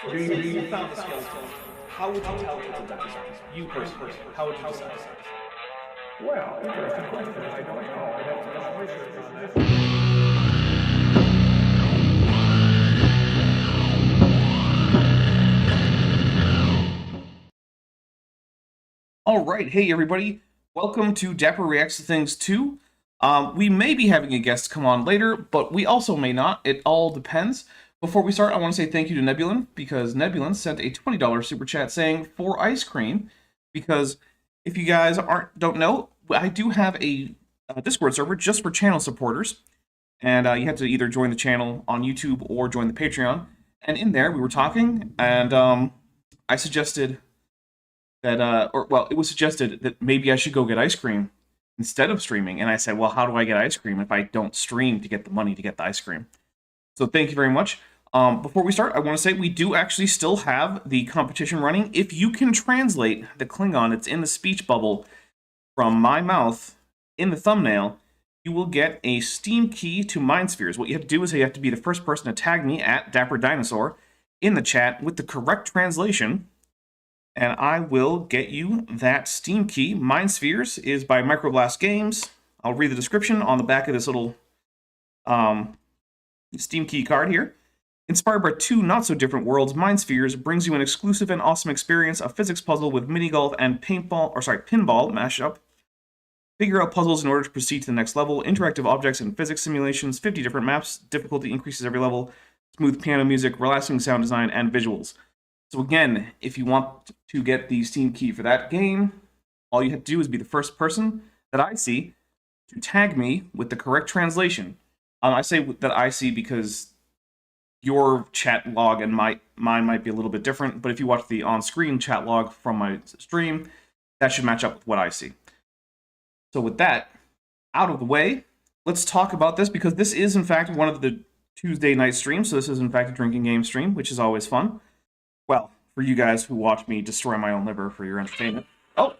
You found the skeleton. How would you tell it's a dinosaur? You personally, how would you decide? Well, interesting question. I don't know. I'd have to do some research on that. All right, hey everybody, welcome to Dapper Reacts to Things 2. We may be having a guest come on later, but we also may not. It all depends. Before we start, I want to say thank you to Nebulan, because Nebulan sent a $20 super chat saying, for ice cream, because if you guys don't know, I do have a Discord server just for channel supporters, and you have to either join the channel on YouTube or join the Patreon, and in there we were talking, and I suggested that, it was suggested that maybe I should go get ice cream instead of streaming. And I said, well, how do I get ice cream if I don't stream to get the money to get the ice cream? So thank you very much. Before we start, I want to say we do actually still have the competition running. If you can translate the Klingon that's in the speech bubble from my mouth in the thumbnail, you will get a Steam key to Mindspheres. What you have to do is you have to be the first person to tag me at Dapper Dinosaur in the chat with the correct translation, and I will get you that Steam key. Mindspheres is by Microblast Games. I'll read the description on the back of this little Steam key card here. Inspired by two not-so-different worlds, Mindspheres brings you an exclusive and awesome experience, a physics puzzle with mini-golf and pinball mashup. Figure out puzzles in order to proceed to the next level, interactive objects and physics simulations, 50 different maps, difficulty increases every level, smooth piano music, relaxing sound design, and visuals. So again, if you want to get the Steam key for that game, all you have to do is be the first person that I see to tag me with the correct translation. I say that I see because your chat log and mine might be a little bit different, but if you watch the on-screen chat log from my stream, that should match up with what I see. So with that out of the way, let's talk about this, because this is in fact one of the Tuesday night streams, so this is in fact a drinking game stream, which is always fun. Well, for you guys who watch me destroy my own liver for your entertainment. Oh,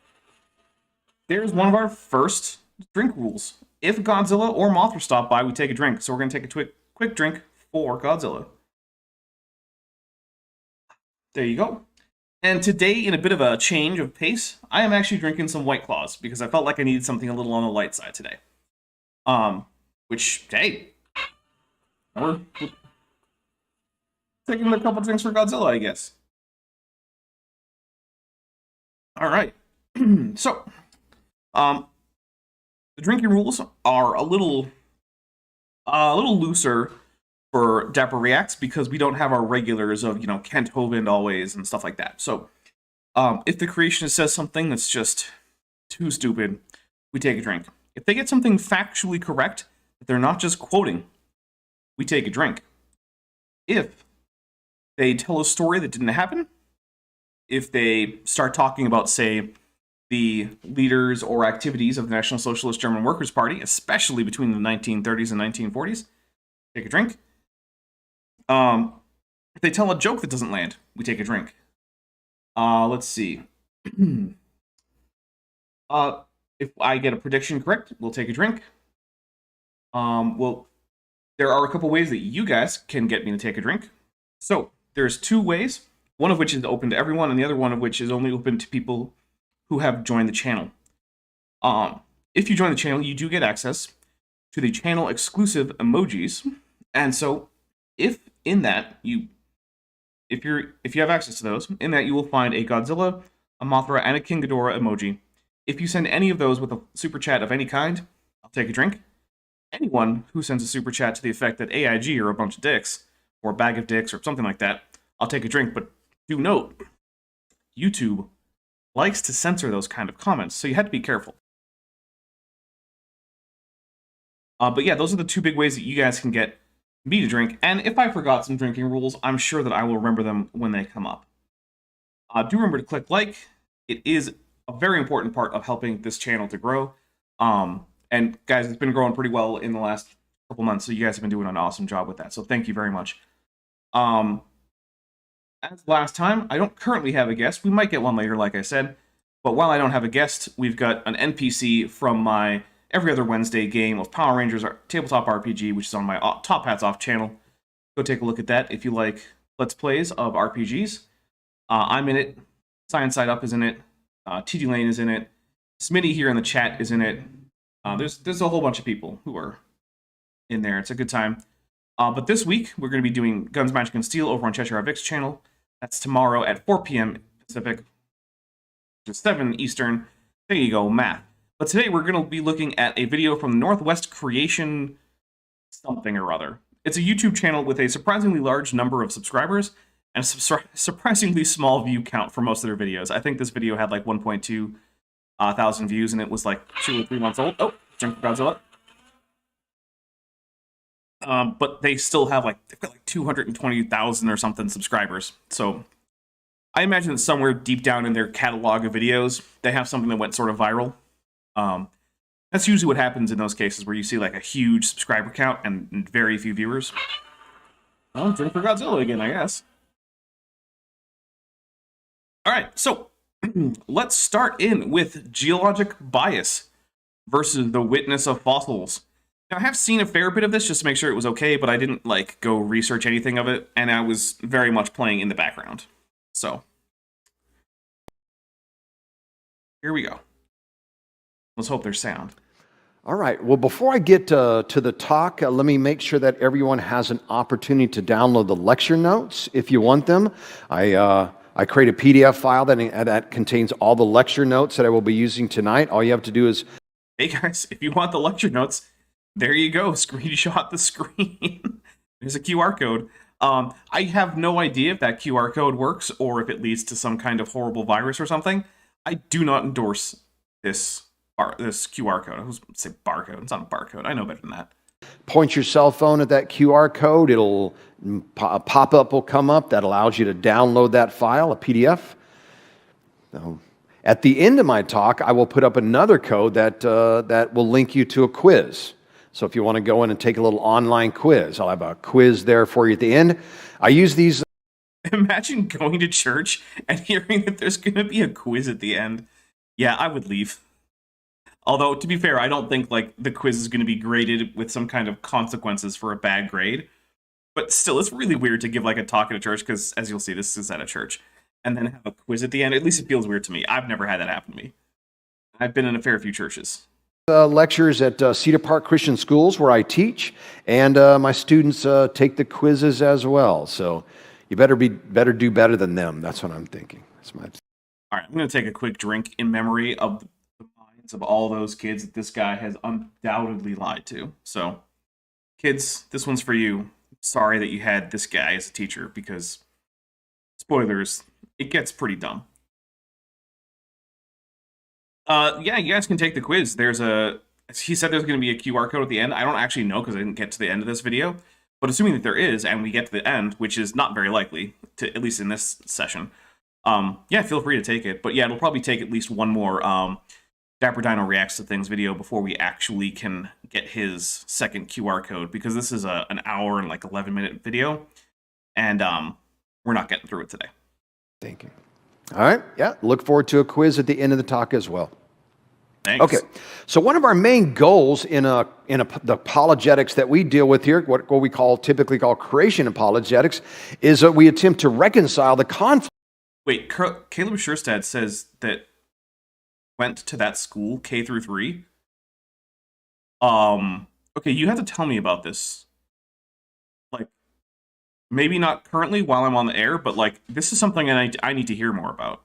there's one of our first drink rules. If Godzilla or Mothra stop by, we take a drink. So we're going to take a quick drink for Godzilla. There you go. And today, in a bit of a change of pace, I am actually drinking some White Claws, because I felt like I needed something a little on the light side today. Which, hey, we're taking a couple drinks for Godzilla, I guess. All right. So, the drinking rules are a little looser for Dapper Reacts, because we don't have our regulars of, Kent Hovind always and stuff like that. So, if the creationist says something that's just too stupid, we take a drink. If they get something factually correct, that they're not just quoting, we take a drink. If they tell a story that didn't happen, if they start talking about, say, the leaders or activities of the National Socialist German Workers' Party, especially between the 1930s and 1940s, take a drink. If they tell a joke that doesn't land, we take a drink. Let's see. If I get a prediction correct, we'll take a drink. Well, there are a couple ways that you guys can get me to take a drink. So, there's two ways, one of which is open to everyone, and the other one of which is only open to people who have joined the channel. If you join the channel, you do get access to the channel exclusive emojis, and so if in that if you have access to those, in that you will find a Godzilla, a Mothra, and a King Ghidorah emoji. If you send any of those with a super chat of any kind, I'll take a drink. Anyone who sends a super chat to the effect that AIG are a bunch of dicks, or a bag of dicks, or something like that, I'll take a drink. But do note, YouTube likes to censor those kind of comments, so you have to be careful. But yeah, those are the two big ways that you guys can get me to drink, and if I forgot some drinking rules, I'm sure that I will remember them when they come up. Do remember to click like. It is a very important part of helping this channel to grow. And guys, it's been growing pretty well in the last couple months, so you guys have been doing an awesome job with that, so thank you very much. As last time, I don't currently have a guest. We might get one later, like I said. But while I don't have a guest, we've got an NPC from my every other Wednesday game of Power Rangers Tabletop RPG, which is on my Top Hats Off channel. Go take a look at that if you like Let's Plays of RPGs. I'm in it. Science Side Up is in it. TD Lane is in it. Smitty here in the chat is in it. There's a whole bunch of people who are in there. It's a good time. But this week, we're going to be doing Guns, Magic, and Steel over on Cheshire Vic's channel. That's tomorrow at 4 p.m. Pacific, which is 7 Eastern. There you go, math. But today, we're going to be looking at a video from Northwest Creation something or other. It's a YouTube channel with a surprisingly large number of subscribers and a surprisingly small view count for most of their videos. I think this video had like 1.2 thousand views, and it was like 2 or 3 months old. Oh, drink for Godzilla. But they still have they've got like 220,000 or something subscribers. So I imagine that somewhere deep down in their catalog of videos, they have something that went sort of viral. That's usually what happens in those cases where you see like a huge subscriber count and very few viewers. Oh, drink for Godzilla again, I guess. All right, so let's start in with geologic bias versus the witness of fossils. Now, I have seen a fair bit of this just to make sure it was okay, but I didn't go research anything of it, and I was very much playing in the background. So here we go. Let's hope there's sound. All right. Well, before I get to the talk, let me make sure that everyone has an opportunity to download the lecture notes if you want them. I create a PDF file that contains all the lecture notes that I will be using tonight. All you have to do is... Hey guys, if you want the lecture notes, there you go. Screenshot the screen. There's a QR code. I have no idea if that QR code works or if it leads to some kind of horrible virus or something. I do not endorse this QR code. I was going to say barcode. It's not a barcode. I know better than that. Point your cell phone at that QR code. It'll a pop-up will come up that allows you to download that file, a PDF. At the end of my talk, I will put up another code that will link you to a quiz. So if you want to go in and take a little online quiz, I'll have a quiz there for you at the end. I use these... Imagine going to church and hearing that there's going to be a quiz at the end. Yeah, I would leave. Although, to be fair, I don't think the quiz is going to be graded with some kind of consequences for a bad grade. But still, it's really weird to give a talk at a church, because as you'll see, this is at a church, and then have a quiz at the end. At least it feels weird to me. I've never had that happen to me. I've been in a fair few churches. Lectures at Cedar Park Christian Schools where I teach, and my students take the quizzes as well. So you better do better than them. That's what I'm thinking. That's my... All right, I'm going to take a quick drink in memory of the minds of all those kids that this guy has undoubtedly lied to. So, kids, this one's for you. Sorry that you had this guy as a teacher, because, spoilers, it gets pretty dumb. Yeah, you guys can take the quiz. He said there's going to be a QR code at the end. I don't actually know because I didn't get to the end of this video. But assuming that there is, and we get to the end, which is not very likely, at least in this session, yeah, feel free to take it. But yeah, it'll probably take at least one more Dapper Dino Reacts to Things video before we actually can get his second QR code, because this is an hour and 11-minute video, and we're not getting through it today. Thank you. All right, yeah, look forward to a quiz at the end of the talk as well. Thanks. Okay, so one of our main goals in the apologetics that we deal with here, what we typically call creation apologetics, is that we attempt to reconcile the conflict. Wait, Caleb Scherstad says that went to that school, K through 3. Okay, you have to tell me about this. Maybe not currently while I'm on the air, but this is something I need to hear more about,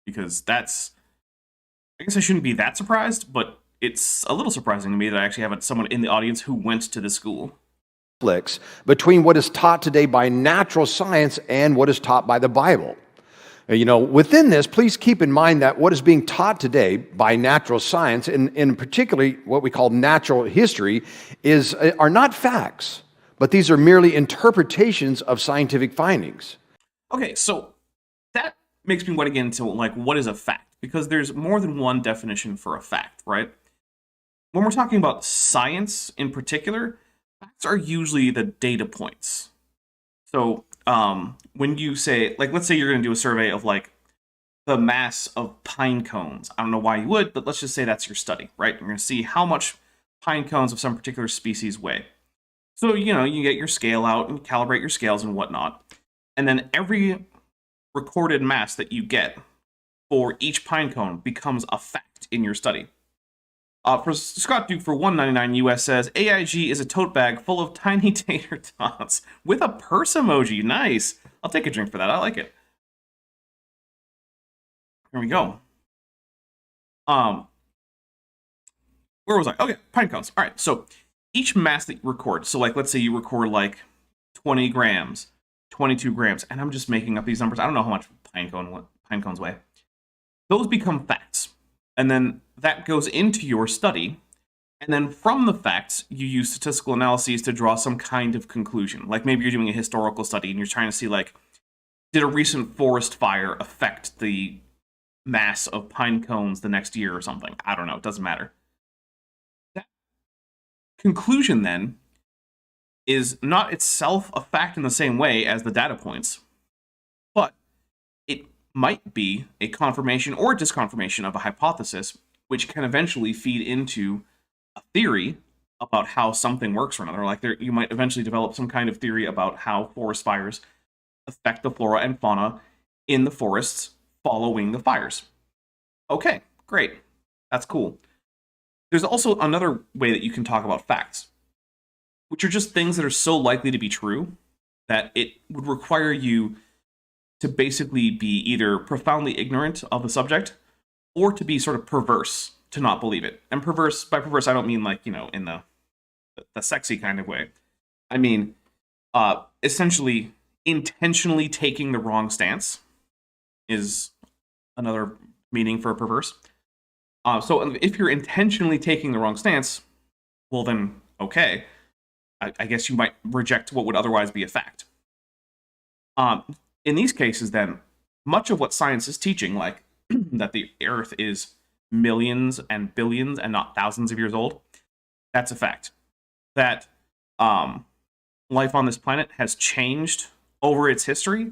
because I guess I shouldn't be that surprised, but it's a little surprising to me that I actually have someone in the audience who went to the school. Between what is taught today by natural science and what is taught by the Bible. Within this, please keep in mind that what is being taught today by natural science, and particularly what we call natural history, are not facts, but these are merely interpretations of scientific findings. Okay, so that makes me want to get into what is a fact, because there's more than one definition for a fact, right? When we're talking about science in particular, facts are usually the data points. So when you say, let's say you're going to do a survey of the mass of pine cones. I don't know why you would, but let's just say that's your study, right? You're going to see how much pine cones of some particular species weigh. So, you get your scale out and calibrate your scales and whatnot. And then every recorded mass that you get for each pine cone becomes a fact in your study. For Scott Duke for $1.99 US says, AIG is a tote bag full of tiny tater tots with a purse emoji. Nice. I'll take a drink for that. I like it. Here we go. Where was I? Okay, pine cones. All right, so each mass that you record, so like let's say you record like 20 grams, 22 grams, and I'm just making up these numbers. I don't know how much pine cones weigh. Those become facts. And then that goes into your study. And then from the facts, you use statistical analyses to draw some kind of conclusion. Like maybe you're doing a historical study and you're trying to see like, did a recent forest fire affect the mass of pine cones the next year or something? I don't know. It doesn't matter. That conclusion then is not itself a fact in the same way as the data points, but it might be a confirmation or disconfirmation of a hypothesis, which can eventually feed into a theory about how something works or another. Like you might eventually develop some kind of theory about how forest fires affect the flora and fauna in the forests following the fires. Okay, great. That's cool. There's also another way that you can talk about facts, which are just things that are so likely to be true that it would require you to basically be either profoundly ignorant of the subject or to be sort of perverse to not believe it. And perverse, by perverse, I don't mean like, in the sexy kind of way. I mean, essentially intentionally taking the wrong stance is another meaning for perverse. So if you're intentionally taking the wrong stance, well then, okay, I guess you might reject what would otherwise be a fact. In these cases, then, much of what science is teaching, like that the Earth is millions and billions and not thousands of years old, that's a fact. That life on this planet has changed over its history,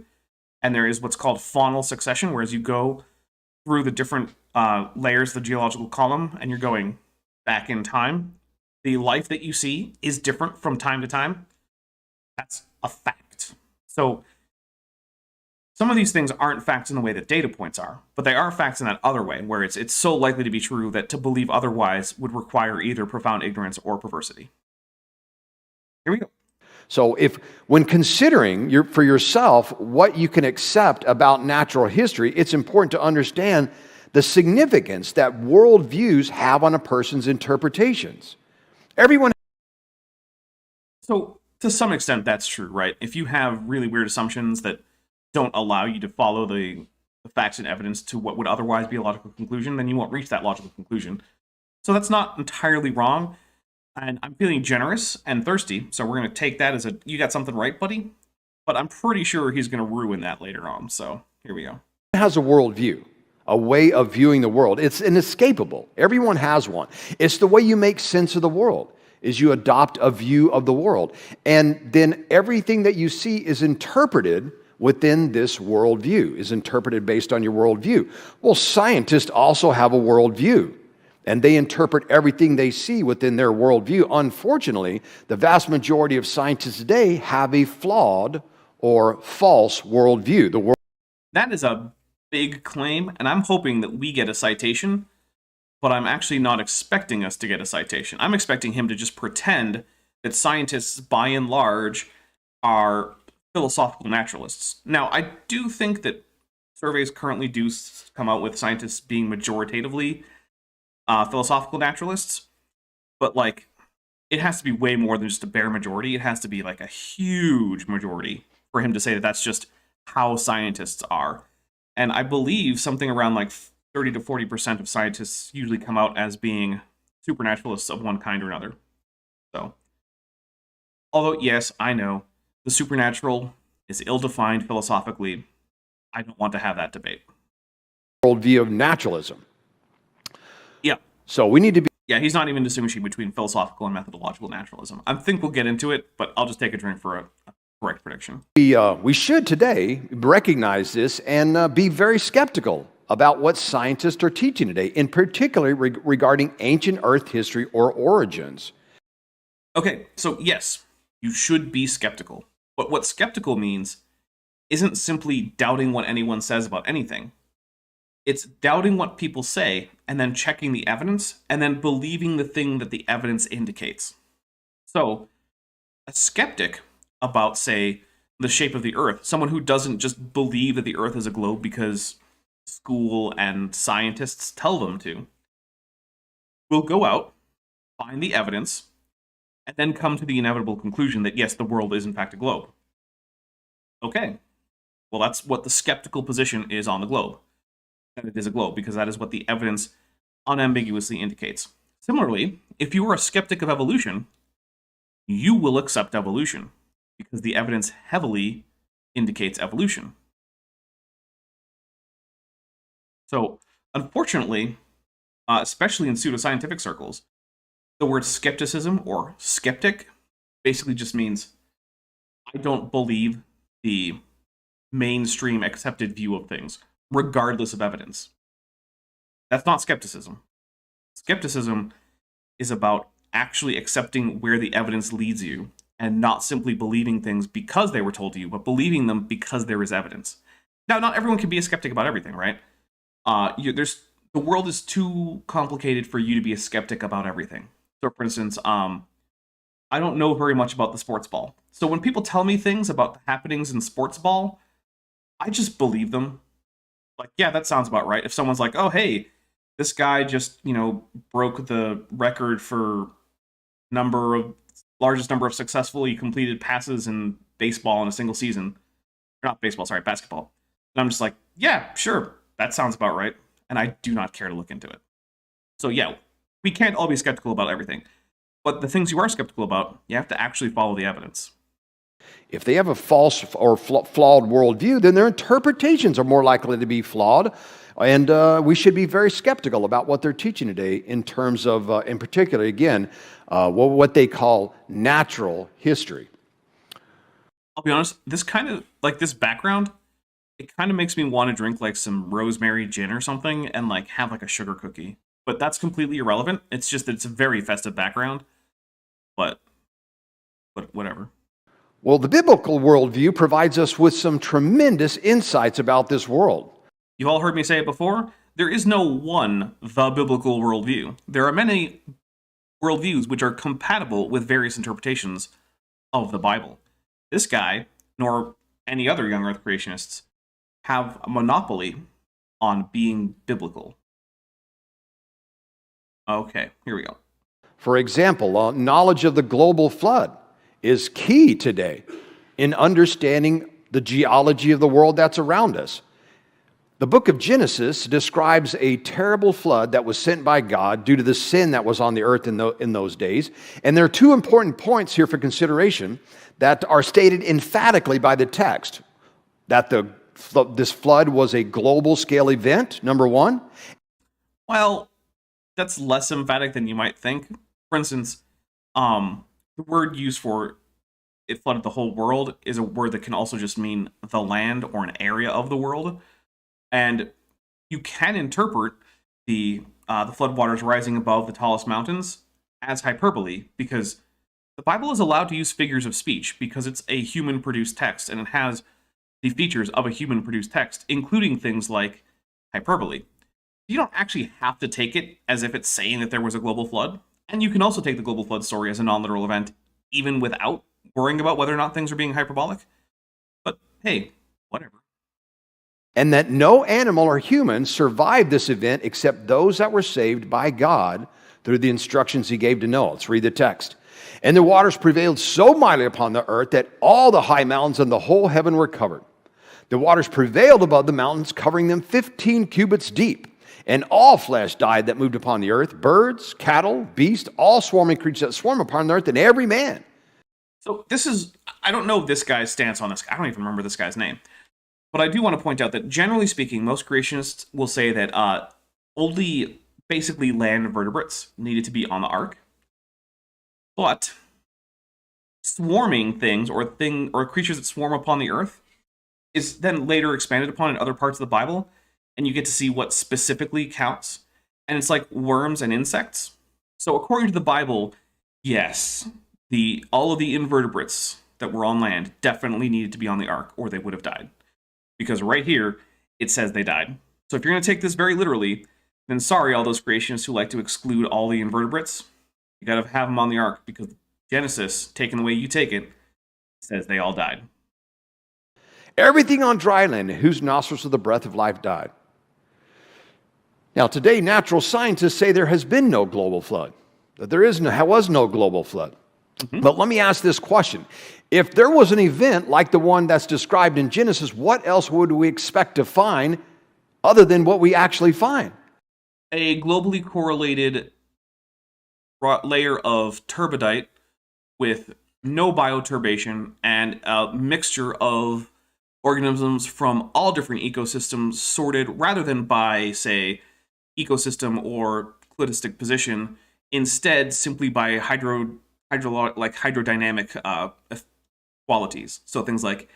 and there is what's called faunal succession, whereas you go through the different layers of the geological column and you're going back in time. The life that you see is different from time to time. That's a fact. So some of these things aren't facts in the way that data points are, but they are facts in that other way, where it's so likely to be true that to believe otherwise would require either profound ignorance or perversity. Here we go. So when considering for yourself what you can accept about natural history, it's important to understand the significance that worldviews have on a person's interpretations. Everyone. So to some extent, that's true, right? If you have really weird assumptions that don't allow you to follow the facts and evidence to what would otherwise be a logical conclusion, then you won't reach that logical conclusion. So that's not entirely wrong. And I'm feeling generous and thirsty, so we're going to take that as you got something right, buddy. But I'm pretty sure he's going to ruin that later on, so here we go. Has a worldview, a way of viewing the world. It's inescapable. Everyone has one. It's the way you make sense of the world, is you adopt a view of the world. And then everything that you see is interpreted within this worldview, is interpreted based on your worldview. Well, scientists also have a worldview, and they interpret everything they see within their worldview. Unfortunately, the vast majority of scientists today have a flawed or false worldview. That is a big claim, and I'm hoping that we get a citation, but I'm actually not expecting us to get a citation. I'm expecting him to just pretend that scientists, by and large, are philosophical naturalists. Now, I do think that surveys currently do come out with scientists being majoritatively philosophical naturalists, but like it has to be way more than just a bare majority. It has to be like a huge majority for him to say that that's just how scientists are. And I believe something around like 30 to 40% of scientists usually come out as being supernaturalists of one kind or another. So, although yes, I know the supernatural is ill-defined philosophically, I don't want to have that debate. Worldview of naturalism. Yeah. So we need to be. Yeah, he's not even distinguishing between philosophical and methodological naturalism. I think we'll get into it, but I'll just take a drink for a correct prediction. We should today recognize this and be very skeptical about what scientists are teaching today, in particular regarding ancient Earth history or origins. Okay, so yes, you should be skeptical. But what skeptical means isn't simply doubting what anyone says about anything. It's doubting what people say and then checking the evidence and then believing the thing that the evidence indicates. So, a skeptic about, say, the shape of the Earth, someone who doesn't just believe that the Earth is a globe because school and scientists tell them to, will go out, find the evidence, and then come to the inevitable conclusion that yes, the world is in fact a globe. Okay, well that's what the skeptical position is on the globe. That it is a globe, because that is what the evidence unambiguously indicates. Similarly, if you are a skeptic of evolution, you will accept evolution, because the evidence heavily indicates evolution. So, unfortunately, especially in pseudoscientific circles, the word skepticism or skeptic basically just means I don't believe the mainstream accepted view of things, regardless of evidence. That's not skepticism. Skepticism is about actually accepting where the evidence leads you and not simply believing things because they were told to you, but believing them because there is evidence. Now, not everyone can be a skeptic about everything, right? The world is too complicated for you to be a skeptic about everything. So, for instance, I don't know very much about the sports ball. So when people tell me things about the happenings in sports ball, I just believe them. Like, yeah, that sounds about right. If someone's like, oh, hey, this guy just, broke the record for largest number of successfully completed passes in baseball in a single season. Or not baseball, sorry, basketball. And I'm just like, yeah, sure, that sounds about right. And I do not care to look into it. So yeah, we can't all be skeptical about everything. But the things you are skeptical about, you have to actually follow the evidence. If they have a false or flawed worldview, then their interpretations are more likely to be flawed. And we should be very skeptical about what they're teaching today in terms of, in particular, again, what they call natural history. I'll be honest, this kind of, like this background, it kind of makes me want to drink like some rosemary gin or something and like have like a sugar cookie. But that's completely irrelevant. It's just that it's a very festive background. But whatever. Well, the biblical worldview provides us with some tremendous insights about this world. You've all heard me say it before. There is no one, the biblical worldview. There are many worldviews which are compatible with various interpretations of the Bible. This guy, nor any other young earth creationists, have a monopoly on being biblical. Okay, here we go. For example, knowledge of the global flood is key today in understanding the geology of the world that's around us. The book of Genesis describes a terrible flood that was sent by God due to the sin that was on the earth in those days. And there are two important points here for consideration that are stated emphatically by the text. That this flood was a global scale event, number one. Well, that's less emphatic than you might think. For instance, the word used for it flooded the whole world is a word that can also just mean the land or an area of the world. And you can interpret the floodwaters rising above the tallest mountains as hyperbole, because the Bible is allowed to use figures of speech because it's a human-produced text, and it has the features of a human-produced text, including things like hyperbole. You don't actually have to take it as if it's saying that there was a global flood, and you can also take the global flood story as a non-literal event, even without worrying about whether or not things are being hyperbolic. But hey, whatever. And that no animal or human survived this event except those that were saved by God through the instructions he gave to Noah. Let's read the text. And the waters prevailed so mightily upon the earth that all the high mountains and the whole heaven were covered. The waters prevailed above the mountains, covering them 15 cubits deep. And all flesh died that moved upon the earth, birds, cattle, beasts, all swarming creatures that swarm upon the earth, and every man. So I don't know this guy's stance on this. I don't even remember this guy's name. But I do want to point out that generally speaking, most creationists will say that only basically land vertebrates needed to be on the ark. But swarming things or creatures that swarm upon the earth is then later expanded upon in other parts of the Bible, and you get to see what specifically counts. And it's like worms and insects. So according to the Bible, yes, all of the invertebrates that were on land definitely needed to be on the ark, or they would have died. because right here it says they died. So if you're going to take this very literally, then sorry, all those creationists who like to exclude all the invertebrates, you got to have them on the ark, because Genesis, taken the way you take it, says they all died. Everything on dry land whose nostrils of the breath of life died. Now, today, natural scientists say there has been no global flood, that there was no global flood. But let me ask this question. If there was an event like the one that's described in Genesis, what else would we expect to find other than what we actually find? A globally correlated layer of turbidite with no bioturbation and a mixture of organisms from all different ecosystems sorted rather than by, say, ecosystem or cladistic position, instead simply by hydrodynamic qualities. So things like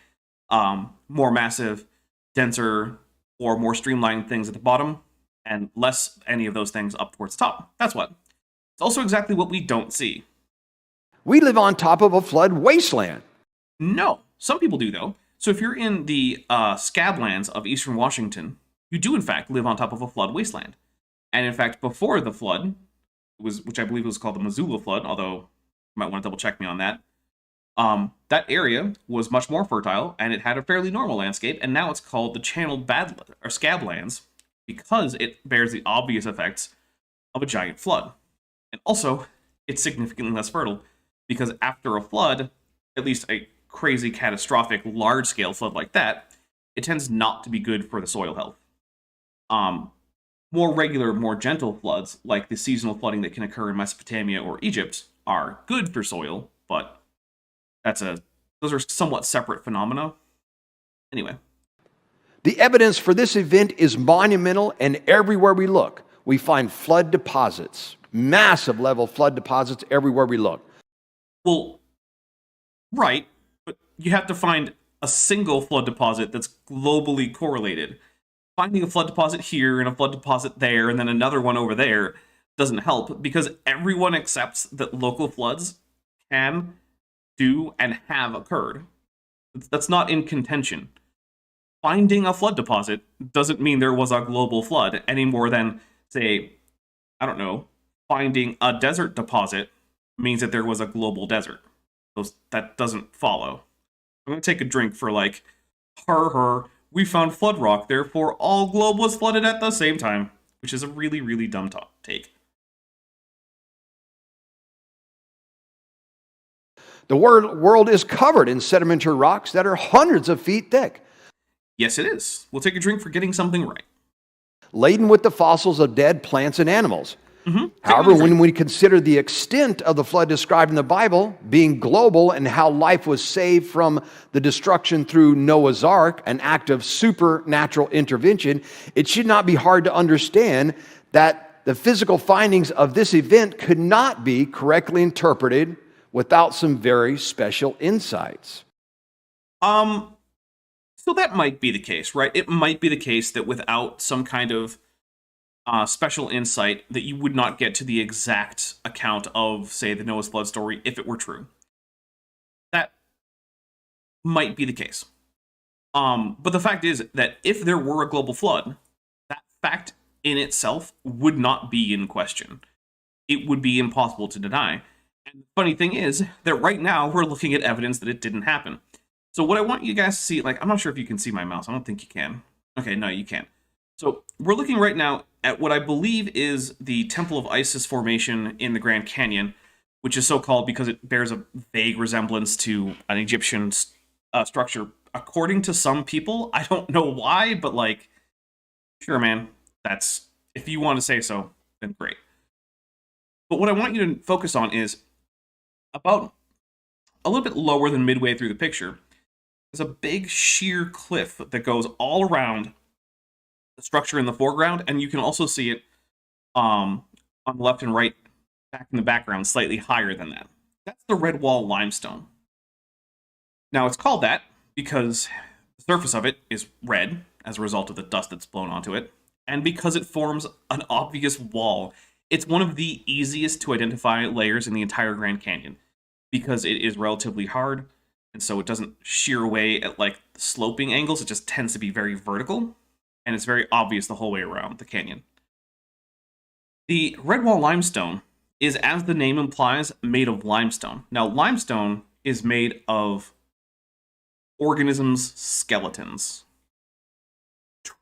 more massive, denser, or more streamlined things at the bottom, and less any of those things up towards the top. That's what. It's also exactly what we don't see. We live on top of a flood wasteland. No, some people do though. So if you're in the scablands of eastern Washington, you do in fact live on top of a flood wasteland. And in fact, before the flood, which I believe was called the Missoula flood, although you might want to double check me on that, that area was much more fertile, and it had a fairly normal landscape, and now it's called the channeled scablands because it bears the obvious effects of a giant flood. And also, it's significantly less fertile, because after a flood, at least a crazy, catastrophic, large-scale flood like that, it tends not to be good for the soil health. More regular, more gentle floods, like the seasonal flooding that can occur in Mesopotamia or Egypt, are good for soil, but those are somewhat separate phenomena. Anyway. The evidence for this event is monumental, and everywhere we look, we find flood deposits, massive level flood deposits everywhere we look. Well, right, but you have to find a single flood deposit that's globally correlated. Finding a flood deposit here and a flood deposit there and then another one over there doesn't help, because everyone accepts that local floods can, do, and have occurred. That's not in contention. Finding a flood deposit doesn't mean there was a global flood any more than, say, I don't know, finding a desert deposit means that there was a global desert. That doesn't follow. I'm going to take a drink for like, we found flood rock, therefore all globe was flooded at the same time, which is a really, really dumb take. The world is covered in sedimentary rocks that are hundreds of feet thick. Yes, it is. We'll take a drink for getting something right. Laden with the fossils of dead plants and animals. However, when we consider the extent of the flood described in the Bible being global and how life was saved from the destruction through Noah's Ark, an act of supernatural intervention, it should not be hard to understand that the physical findings of this event could not be correctly interpreted without some very special insights. So that might be the case, right? It might be the case that without some kind of special insight, that you would not get to the exact account of, say, the Noah's flood story if it were true. That might be the case. But the fact is that if there were a global flood, that fact in itself would not be in question. It would be impossible to deny. And the funny thing is that right now we're looking at evidence that it didn't happen. So what I want you guys to see, like, I'm not sure if you can see my mouse. I don't think you can. Okay, no, you can't. So we're looking right now at what I believe is the Temple of Isis formation in the Grand Canyon, which is so called because it bears a vague resemblance to an Egyptian structure. According to some people, I don't know why, but like, sure, man, that's, if you want to say so, then great. But what I want you to focus on is about a little bit lower than midway through the picture. There's a big sheer cliff that goes all around the structure in the foreground, and you can also see it on the left and right, back in the background, slightly higher than that. That's the red wall limestone. Now, it's called that because the surface of it is red as a result of the dust that's blown onto it, and because it forms an obvious wall. It's one of the easiest to identify layers in the entire Grand Canyon because it is relatively hard and so it doesn't shear away at like sloping angles. It just tends to be very vertical, and it's very obvious the whole way around the canyon. The Redwall limestone is, as the name implies, made of limestone. Now, limestone is made of organisms' skeletons.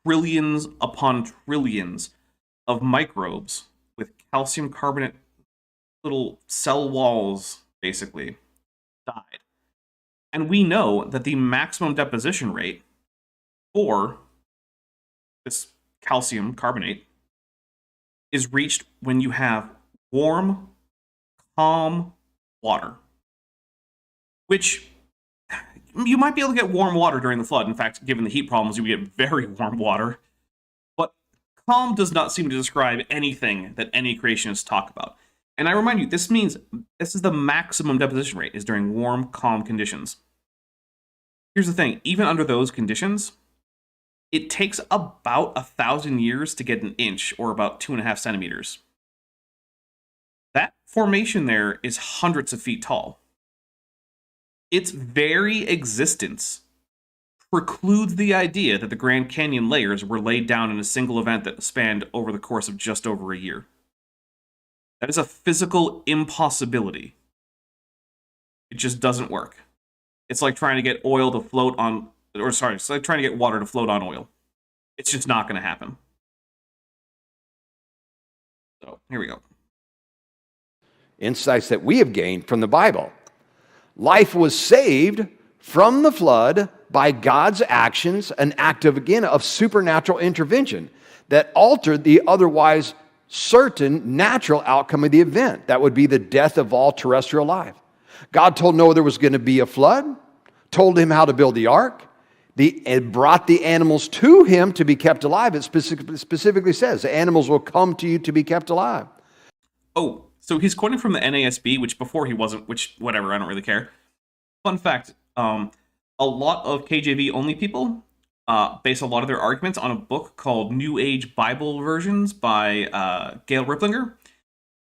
Trillions upon trillions of microbes with calcium carbonate little cell walls, basically, died. And we know that the maximum deposition rate for this calcium carbonate is reached when you have warm, calm water. Which, you might be able to get warm water during the flood. In fact, given the heat problems, you would get very warm water. But calm does not seem to describe anything that any creationists talk about. And I remind you, this means this is the maximum deposition rate, is during warm, calm conditions. Here's the thing, even under those conditions, it takes about 1,000 years to get an inch, or about 2.5 centimeters. That formation there is hundreds of feet tall. Its very existence precludes the idea that the Grand Canyon layers were laid down in a single event that spanned over the course of just over a year. That is a physical impossibility. It just doesn't work. It's like trying to get oil to float on, it's like trying to get water to float on oil. It's just not going to happen. So, here we go. Insights that we have gained from the Bible. Life was saved from the flood by God's actions, an act of, again, of supernatural intervention that altered the otherwise certain natural outcome of the event. That would be the death of all terrestrial life. God told Noah there was going to be a flood, told him how to build the ark, it brought the animals to him to be kept alive. It specifically says, the animals will come to you to be kept alive. Oh, so he's quoting from the NASB, which before he wasn't, which, whatever, I don't really care. Fun fact, a lot of KJV-only people base a lot of their arguments on a book called New Age Bible Versions by Gail Riplinger,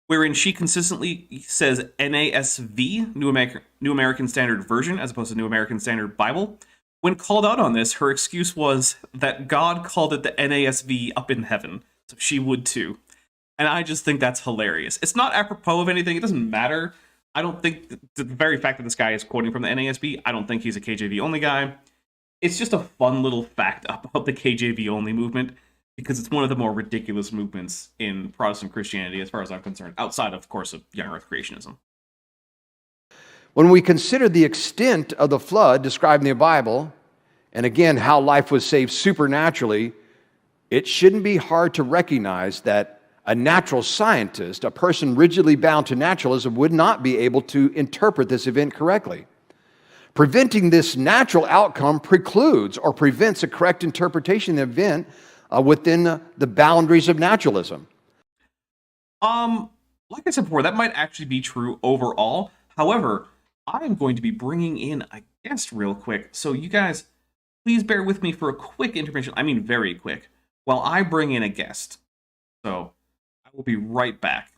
wherein she consistently says NASV, New American Standard Version, as opposed to New American Standard Bible. When called out on this, her excuse was that God called it the NASV up in heaven, so she would too. And I just think that's hilarious. It's not apropos of anything. It doesn't matter. I don't think the very fact that this guy is quoting from the NASB, I don't think he's a KJV-only guy. It's just a fun little fact about the KJV-only movement, because it's one of the more ridiculous movements in Protestant Christianity, as far as I'm concerned, outside, of course, of young earth creationism. When we consider the extent of the flood described in the Bible, and again, how life was saved supernaturally, it shouldn't be hard to recognize that a natural scientist, a person rigidly bound to naturalism, would not be able to interpret this event correctly. Preventing this natural outcome precludes or prevents a correct interpretation of the event within the boundaries of naturalism. Like I said before, that might actually be true overall. However, I'm going to be bringing in a guest real quick, so you guys, please bear with me for a quick intervention. I mean very quick, while I bring in a guest. So, I will be right back.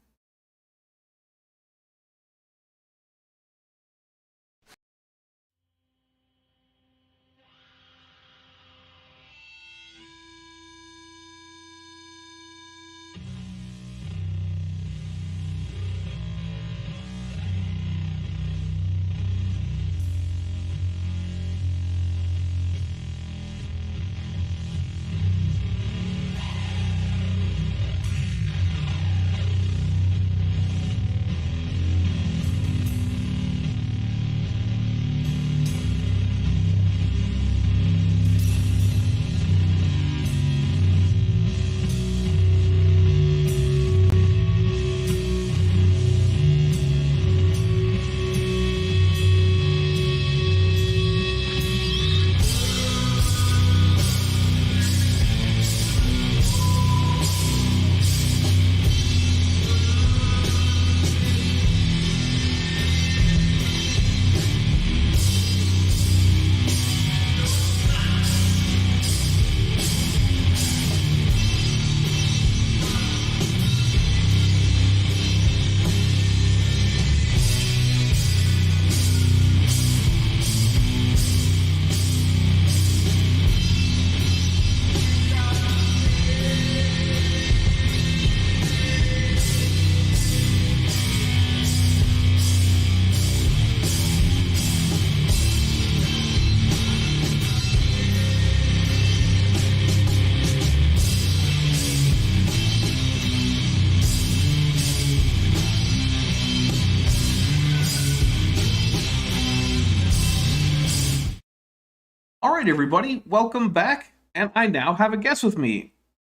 right, everybody, welcome back, and I now have a guest with me.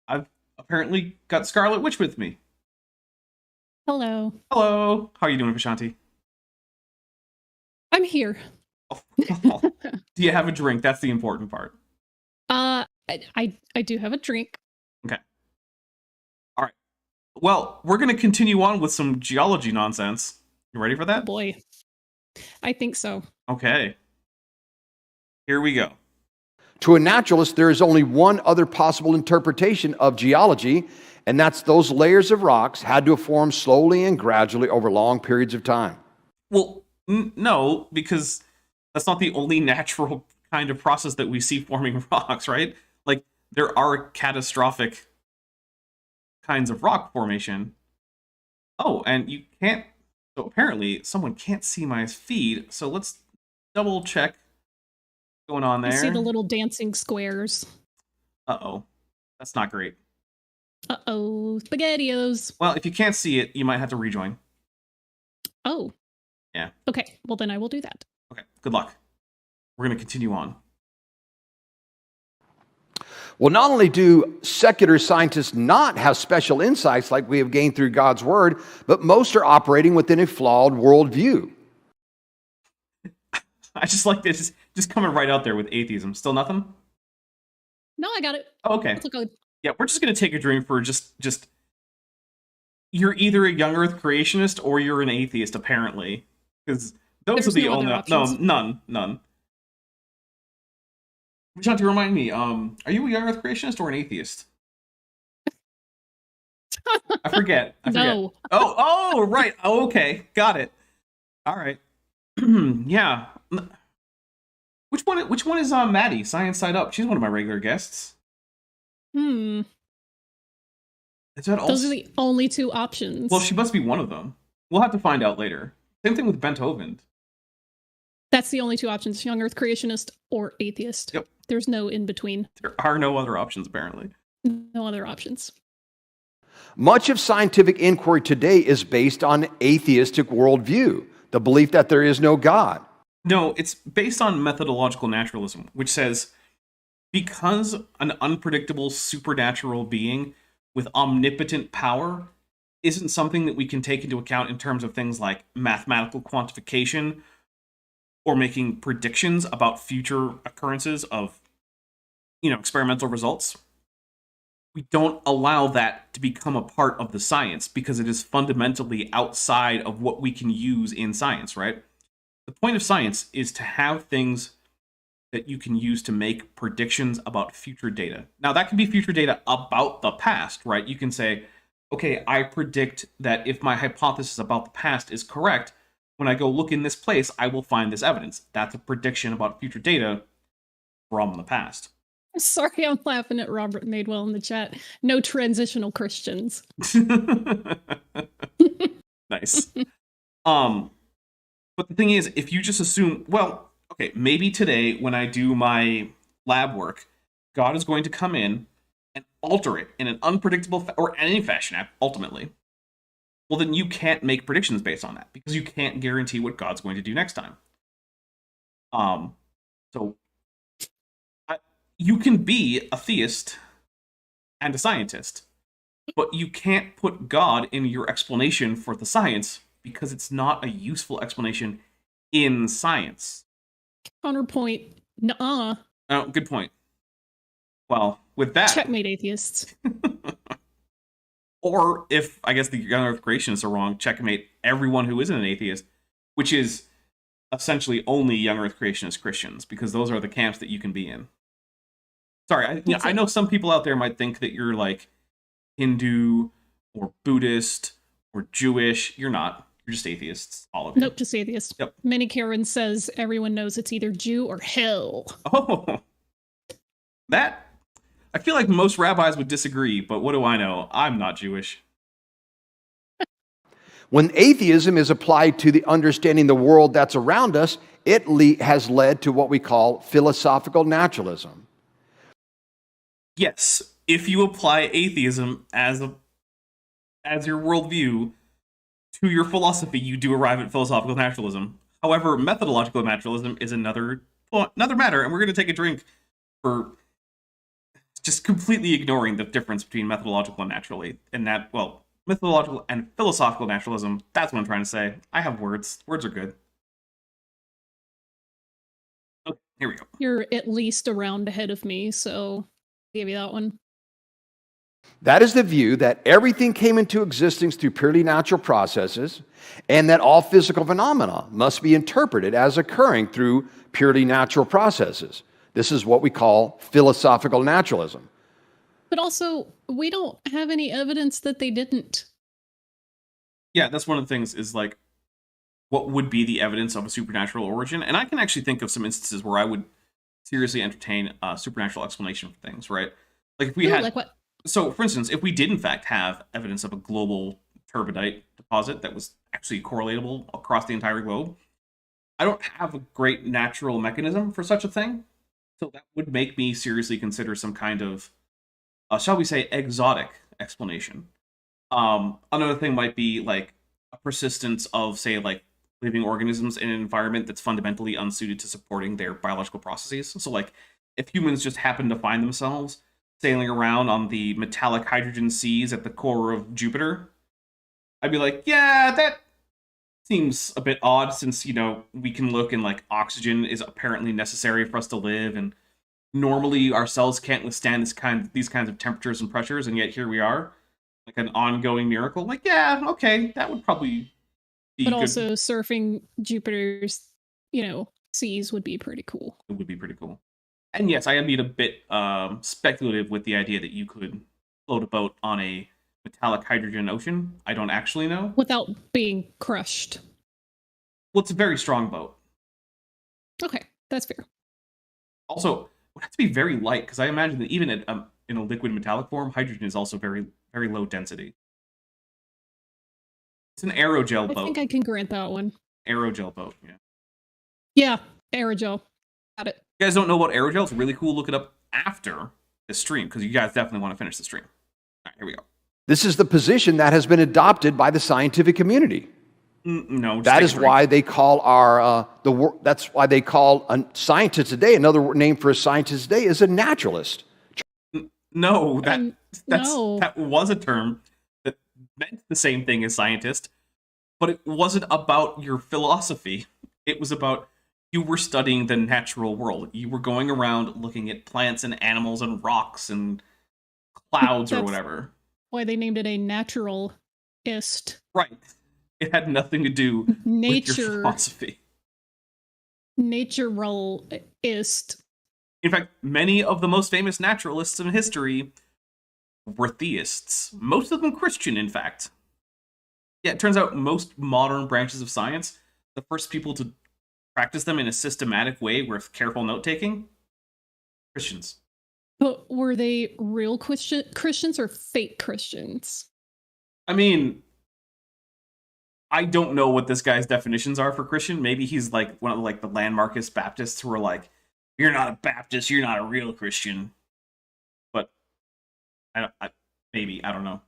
I've apparently got Scarlet Witch with me. Hello. Hello. How are you doing, Vishanti? I'm here. Do you have a drink? That's the important part. I do have a drink. Okay. All right. Well, we're going to continue on with some geology nonsense. You ready for Oh that? boy. I think so. Okay. Here we go. To a naturalist, there is only one other possible interpretation of geology, and that's those layers of rocks had to have formed slowly and gradually over long periods of time. Well, no, because that's not the only natural kind of process that we see forming rocks, right? Like, there are catastrophic kinds of rock formation. Oh, and you can't... So apparently, someone can't see my feed, so let's double check what's going on there. I see the little dancing squares. Uh-oh. That's not great. Uh-oh. SpaghettiOs. Well, if you can't see it, you might have to rejoin. Oh. Yeah. Okay, well then I will do that. Okay, good luck. We're going to continue on. Well, not only do secular scientists not have special insights like we have gained through God's Word, but most are operating within a flawed worldview. I just like this, just coming right out there with atheism. Still nothing? No, I got it. Oh, okay. It's okay. Yeah, we're just going to take a drink for just... You're either a young Earth creationist or you're an atheist, apparently. Because those There's are the no only... other No, options. none. Vishanti, remind me, are you a young Earth creationist or an atheist? I forget. No. Oh, right. Oh, okay. Got it. All right. Yeah. Which one is Maddie? Science Side Up. She's one of my regular guests. Hmm. Is that Those are the only two options. Well, she must be one of them. We'll have to find out later. Same thing with Bent Hovind. That's the only two options. Young Earth creationist or atheist. Yep. There's no in between. There are no other options, apparently. No other options. Much of scientific inquiry today is based on atheistic worldview, the belief that there is no God. No, it's based on methodological naturalism, which says because an unpredictable supernatural being with omnipotent power isn't something that we can take into account in terms of things like mathematical quantification or making predictions about future occurrences of, experimental results, we don't allow that to become a part of the science because it is fundamentally outside of what we can use in science, right? The point of science is to have things that you can use to make predictions about future data. Now, that can be future data about the past, right? You can say, okay, I predict that if my hypothesis about the past is correct, when I go look in this place, I will find this evidence. That's a prediction about future data from the past. Sorry, I'm laughing at Robert Madewell in the chat. No transitional Christians. Nice. But the thing is, if you just assume, well, okay, maybe today when I do my lab work, God is going to come in and alter it in an unpredictable or any fashion, ultimately. Well, then you can't make predictions based on that because you can't guarantee what God's going to do next time. So you can be a theist and a scientist, but you can't put God in your explanation for the science because it's not a useful explanation in science. Counterpoint. Nuh-uh. Oh, good point. Well, with that... Checkmate, atheists. Or if, I guess, the young Earth creationists are wrong, checkmate everyone who isn't an atheist, which is essentially only young Earth creationist Christians, because those are the camps that you can be in. Sorry, I know some people out there might think that you're like Hindu or Buddhist or Jewish. You're not. You're just atheists, all of you. Nope, just atheist. Yep. Minnie Karen says everyone knows it's either Jew or hell. Oh, that... I feel like most rabbis would disagree, but what do I know? I'm not Jewish. When atheism is applied to the understanding the world that's around us, it has led to what we call philosophical naturalism. Yes, if you apply atheism as your worldview to your philosophy, you do arrive at philosophical naturalism. However, methodological naturalism is another Well, another matter, and we're going to take a drink for just completely ignoring the difference between methodological and methodological and philosophical naturalism. That's what I'm trying to say. I have words. Words are good. Okay, here we go. You're at least a round ahead of me, so I'll give you that one. That is the view that everything came into existence through purely natural processes, and that all physical phenomena must be interpreted as occurring through purely natural processes. This is what we call philosophical naturalism. But also, we don't have any evidence that they didn't. Yeah, that's one of the things is like, what would be the evidence of a supernatural origin? And I can actually think of some instances where I would seriously entertain a supernatural explanation for things, right? Like if we had... Like what? So, for instance, if we did in fact have evidence of a global turbidite deposit that was actually correlatable across the entire globe, I don't have a great natural mechanism for such a thing. So that would make me seriously consider some kind of, shall we say, exotic explanation. Another thing might be like a persistence of, say, like living organisms in an environment that's fundamentally unsuited to supporting their biological processes. So, like, if humans just happen to find themselves sailing around on the metallic hydrogen seas at the core of Jupiter, I'd be like, yeah, that seems a bit odd since, you know, we can look and like oxygen is apparently necessary for us to live, and normally our cells can't withstand these kinds of temperatures and pressures, and yet here we are, like an ongoing miracle. Like, yeah, okay, that would probably be But good. also surfing Jupiter's, seas would be pretty cool. It would be pretty cool. And yes, I am being a bit speculative with the idea that you could float a boat on a metallic hydrogen ocean. I don't actually know. Without being crushed. Well, it's a very strong boat. Okay, that's fair. Also, it would have to be very light, because I imagine that even in a liquid metallic form, hydrogen is also very, very low density. It's an aerogel boat. I think I can grant that one. Aerogel boat, yeah. Yeah, aerogel. Got it. If you guys don't know about aerogel, it's really cool. Look it up after the stream, because you guys definitely want to finish the stream. All right, here we go. This is the position that has been adopted by the scientific community. No, that is why they call that's why they call a scientist today. Another name for a scientist today is a naturalist. No, that no. was a term that meant the same thing as scientist, but it wasn't about your philosophy. It was about you were studying the natural world. You were going around looking at plants and animals and rocks and clouds or whatever. Why they named it a naturalist. Right. It had nothing to do with your philosophy. Naturalist. In fact, many of the most famous naturalists in history were theists. Most of them Christian, in fact. Yeah, it turns out most modern branches of science, the first people to practice them in a systematic way with careful note-taking, Christians. But were they real Christians or fake Christians? I mean, I don't know what this guy's definitions are for Christian. Maybe he's like one of like the landmarkist Baptists who are like, you're not a Baptist, you're not a real Christian. But I don't know.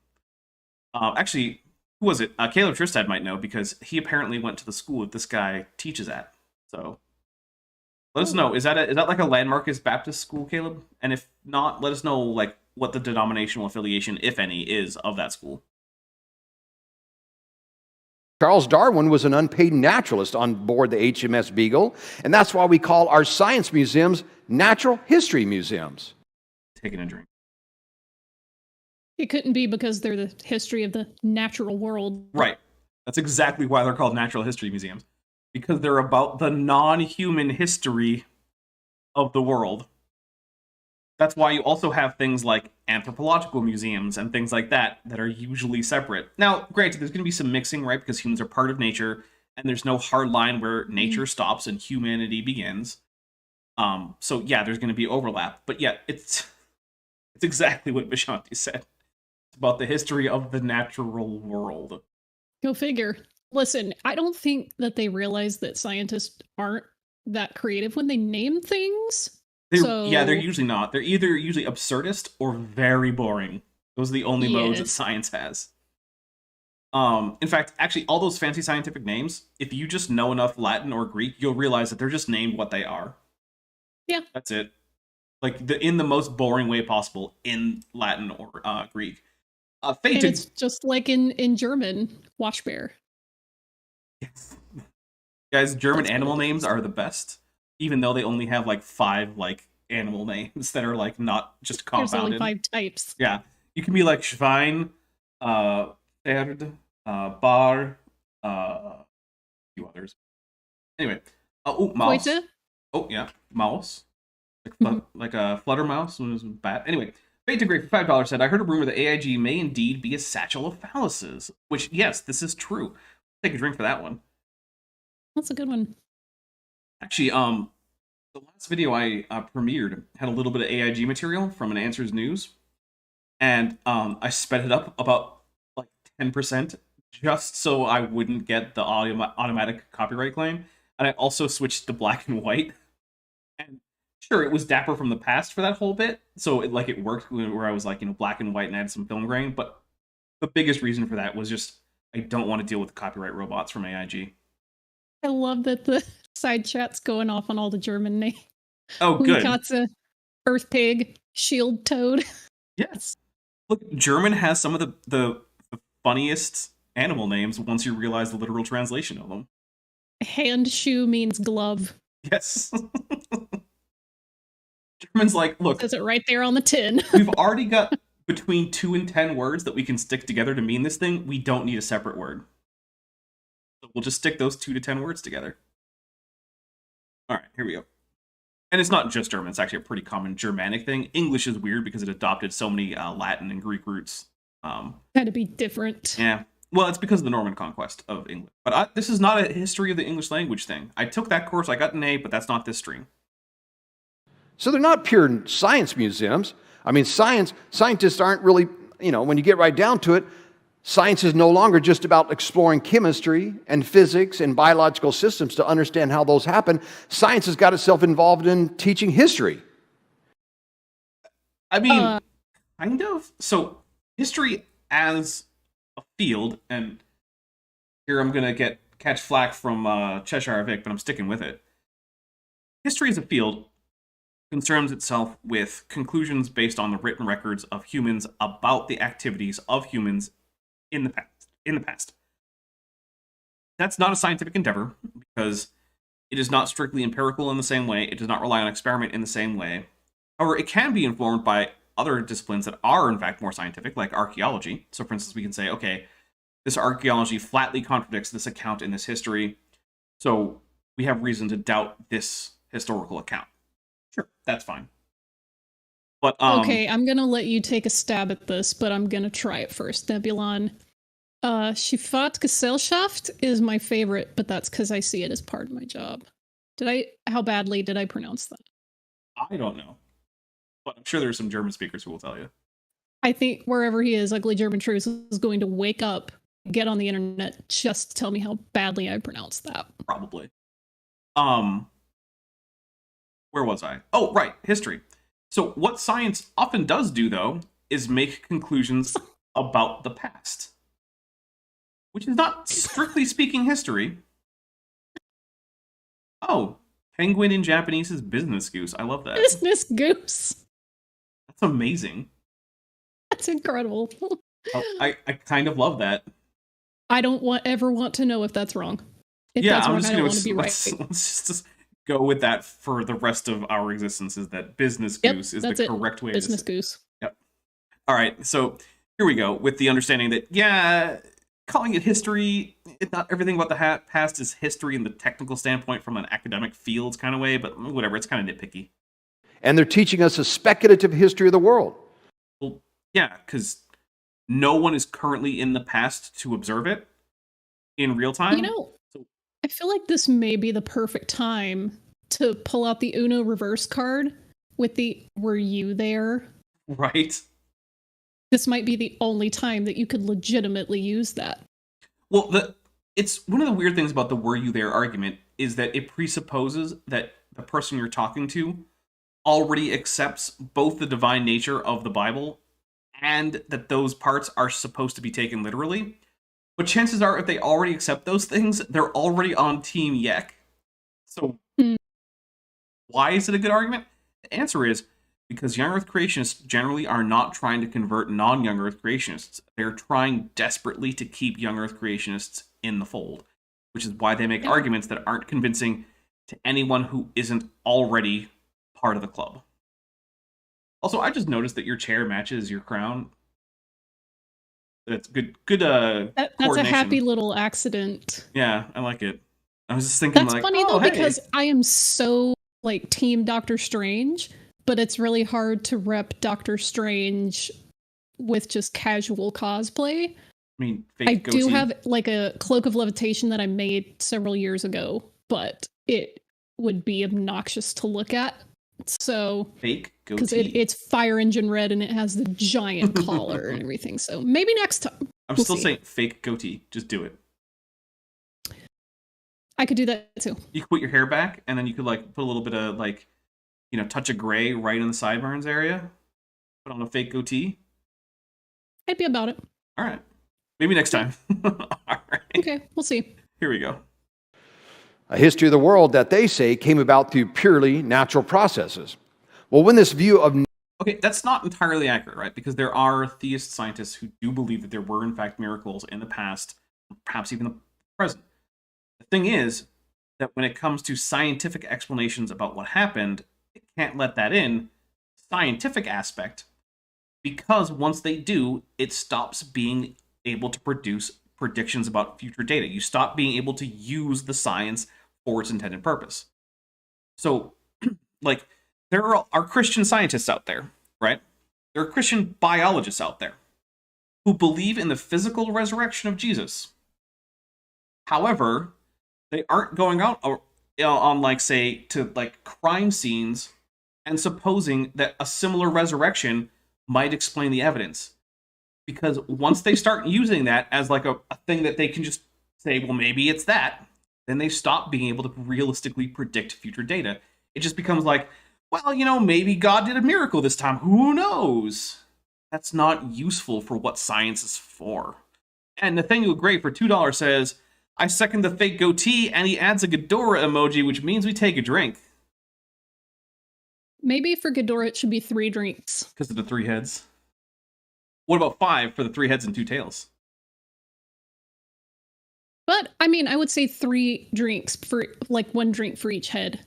Actually, who was it? Caleb Tristad might know, because he apparently went to the school that this guy teaches at. So let us know. Is that like a landmarkist Baptist school, Caleb? And if not, let us know like what the denominational affiliation, if any, is of that school. Charles Darwin was an unpaid naturalist on board the HMS Beagle, and that's why we call our science museums natural history museums. Taking a drink. It couldn't be because they're the history of the natural world. Right. That's exactly why they're called natural history museums. Because they're about the non-human history of the world. That's why you also have things like anthropological museums and things like that that are usually separate. Now, granted, there's going to be some mixing, right? Because humans are part of nature, and there's no hard line where nature stops and humanity begins. So yeah, there's going to be overlap. But yeah, it's exactly what Vishanti said. It's about the history of the natural world. Go figure. Listen, I don't think that they realize that scientists aren't that creative when they name things. Yeah, they're usually not. They're either usually absurdist or very boring. Those are the only modes that science has. In fact, actually, all those fancy scientific names, if you just know enough Latin or Greek, you'll realize that they're just named what they are. Yeah. That's it. Like in the most boring way possible in Latin or Greek. Fate And to... it's just like in German, Washbear. Yes. Guys, German That's animal what it names is. are the best, even though they only have like 5 like animal names that are like not just There's only compounded. 5 types. Yeah, you can be like Schwein, Pferd, Bar, a few others. Anyway, mouse. Koite? Oh yeah, mouse. Like, Mhm. like a flutter mouse when it was a bat. Anyway, Fate to Great for $5 said, I heard a rumor that AIG may indeed be a satchel of phalluses. Which, yes, this is true. Take a drink for that one. That's a good one. Actually, the last video I premiered had a little bit of AIG material from an Answers News, and I sped it up about like 10% just so I wouldn't get the automatic copyright claim, and I also switched to black and white. And sure, it was Dapper from the past for that whole bit, so it worked where I was like, black and white and add some film grain. But the biggest reason for that was just I don't want to deal with the copyright robots from AIG. I love that the side chat's going off on all the German names. Oh, good. Katze, Earth Pig, Shield Toad. Yes. Look, German has some of the funniest animal names once you realize the literal translation of them. Hand shoe means glove. Yes. German's like, look, Says it right there on the tin. we've already got between 2 and 10 words that we can stick together to mean this thing. We don't need a separate word. So we'll just stick those 2 to 10 words together. All right, here we go. And it's not just German. It's actually a pretty common Germanic thing. English is weird because it adopted so many Latin and Greek roots. Had to be different. Yeah. Well, it's because of the Norman conquest of England. But this is not a history of the English language thing. I took that course. I got an A, but that's not this stream. So they're not pure science museums. I mean, scientists aren't really, when you get right down to it, science is no longer just about exploring chemistry and physics and biological systems to understand how those happen. Science has got itself involved in teaching history. I mean, kind of. So history as a field, and here I'm going to catch flack from Cheshire Vic, but I'm sticking with it. History as a field concerns itself with conclusions based on the written records of humans about the activities of humans in the past. That's not a scientific endeavor because it is not strictly empirical in the same way. It does not rely on experiment in the same way. However, it can be informed by other disciplines that are in fact more scientific, like archaeology. So for instance, we can say, okay, this archaeology flatly contradicts this account in this history, so we have reason to doubt this historical account. Sure, that's fine. But okay, I'm gonna let you take a stab at this, but I'm gonna try it first. Nebulon. Schifat Gesellschaft is my favorite, but that's because I see it as part of my job. How badly did I pronounce that? I don't know. But I'm sure there's some German speakers who will tell you. I think wherever he is, Ugly German Truth is going to wake up, get on the internet, just to tell me how badly I pronounced that. Probably. Where was I? Oh, right, history. So what science often does do, though, is make conclusions about the past. Which is not, strictly speaking, history. Oh, penguin in Japanese is business goose. I love that. Business goose. That's amazing. That's incredible. I kind of love that. I don't ever want to know if that's wrong. If Yeah, that's I'm wrong, just I don't gonna want to be right. let's just go with that for the rest of our existence. Is that business goose is the correct way business to say goose. Yep. All right, so here we go with the understanding that calling it history, not everything about the past is history in the technical standpoint from an academic fields kind of way, but whatever, it's kind of nitpicky. And they're teaching us a speculative history of the world. Well, yeah, because no one is currently in the past to observe it in real time. I feel like this may be the perfect time to pull out the Uno reverse card with the "Were you there?" Right. This might be the only time that you could legitimately use that. Well, it's one of the weird things about the "were you there" argument is that it presupposes that the person you're talking to already accepts both the divine nature of the Bible and that those parts are supposed to be taken literally. But chances are, if they already accept those things, they're already on Team Yek. So Why is it a good argument? The answer is because young Earth creationists generally are not trying to convert non-young Earth creationists. They're trying desperately to keep young Earth creationists in the fold, which is why they make arguments that aren't convincing to anyone who isn't already part of the club. Also, I just noticed that your chair matches your crown. That's good. That's a happy little accident. Yeah, I like it. I was just thinking, that's funny though, because I am so like team Doctor Strange, but it's really hard to rep Doctor Strange with just casual cosplay. I mean, I do have like a cloak of levitation that I made several years ago, but it would be obnoxious to look at. So fake goatee, because it's fire engine red and it has the giant collar and everything. So maybe next time. I'm still saying fake goatee. Just do it. I could do that too. You could put your hair back, and then you could like put a little bit of like, touch of gray right in the sideburns area. Put on a fake goatee. I'd be about it. All right. Maybe next time. All right. Okay, we'll see. Here we go. A history of the world that they say came about through purely natural processes. Well, when this view of... Okay, that's not entirely accurate, right? Because there are theist scientists who do believe that there were, in fact, miracles in the past, perhaps even the present. The thing is that when it comes to scientific explanations about what happened, it can't let that in, scientific aspect, because once they do, it stops being able to produce predictions about future data. You stop being able to use the science for its intended purpose. So, like, there are Christian scientists out there, right? There are Christian biologists out there who believe in the physical resurrection of Jesus. However, they aren't going out on, like, say, to, like, crime scenes and supposing that a similar resurrection might explain the evidence. Because once they start using that as, like, a thing that they can just say, well, maybe it's that, then they stop being able to realistically predict future data. It just becomes like, well, maybe God did a miracle this time. Who knows? That's not useful for what science is for. And Nathaniel Gray for $2 says, I second the fake goatee, and he adds a Ghidorah emoji, which means we take a drink. Maybe for Ghidorah it should be 3 drinks. Because of the 3 heads. What about 5 for the 3 heads and 2 tails? But, I mean, I would say 3 drinks for, like, 1 drink for each head.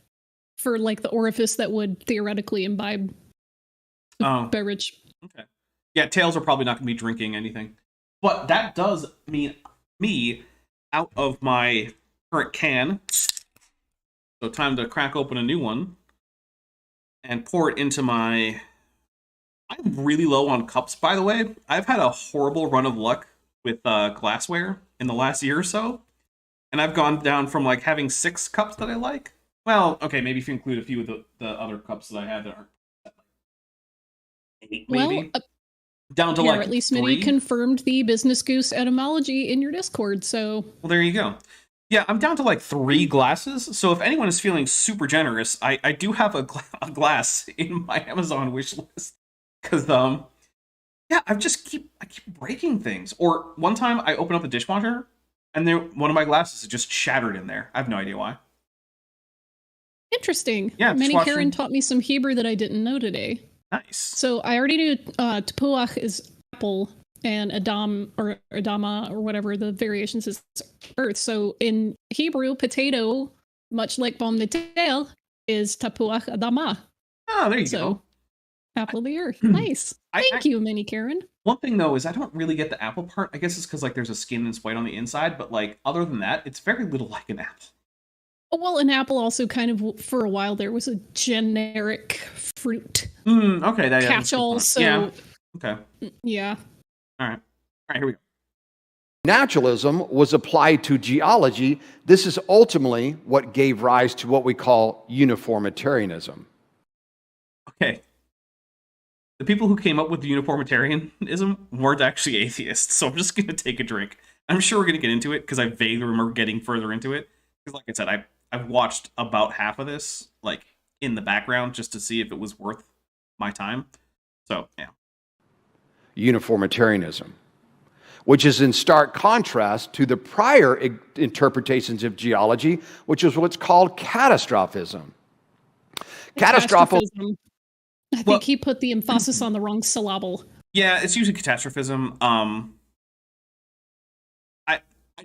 For, like, the orifice that would theoretically imbibe the beverage. Okay. Yeah, tails are probably not going to be drinking anything. But that does mean me out of my current can. So time to crack open a new one. And pour it into my... I'm really low on cups, by the way. I've had a horrible run of luck with glassware in the last year or so. And I've gone down from, like, having 6 cups that I like. Well, okay, maybe if you include a few of the other cups that I have that aren't 8, maybe. Well, down to, here, like, at least 3. Smitty confirmed the Business Goose etymology in your Discord, so... Well, there you go. Yeah, I'm down to, like, 3 glasses. So if anyone is feeling super generous, I do have a glass in my Amazon wish list. Because, yeah, I keep breaking things. Or one time I opened up the dishwasher, and one of my glasses is just shattered in there. I have no idea why. Interesting. Yeah, Manny Karen taught me some Hebrew that I didn't know today. Nice. So I already knew Tapuach is apple, and Adam or Adama or whatever the variations is earth. So in Hebrew, potato, much like pomme de terre, is Tapuach Adama. Oh, there you go. Apple of the earth. Nice. Thank you, Manny Karen. One thing, though, is I don't really get the apple part. I guess it's because, like, there's a skin and it's white on the inside. But, like, other than that, it's very little like an apple. Well, an apple also kind of, for a while there, was a generic fruit. Okay. Catch-all, so... Yeah. Okay. Yeah. All right, here we go. Naturalism was applied to geology. This is ultimately what gave rise to what we call uniformitarianism. Okay. The people who came up with the uniformitarianism weren't actually atheists, so I'm just going to take a drink. I'm sure we're going to get into it, because I vaguely remember getting further into it. Because, like I said, I've watched about half of this, like, in the background, just to see if it was worth my time. So, yeah. Uniformitarianism, which is in stark contrast to the prior interpretations of geology, which is what's called catastrophism. Catastrophic. Catastrophism. I think he put the emphasis on the wrong syllable. Yeah, it's usually catastrophism. I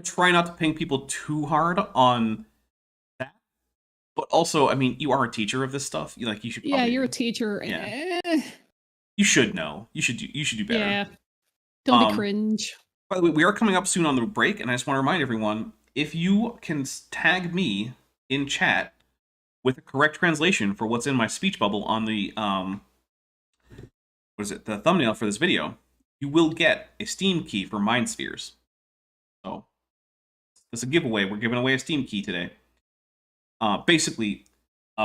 try not to ping people too hard on that, but also, I mean, you are a teacher of this stuff. You should. Yeah, you're a teacher. And, You should know. You should do better. Yeah. Don't be cringe. By the way, we are coming up soon on the break, and I just want to remind everyone, if you can tag me in chat with a correct translation for what's in my speech bubble on the the thumbnail for this video, you will get a Steam key for Mind Spheres. So it's a giveaway. We're giving away a Steam key today. Basically,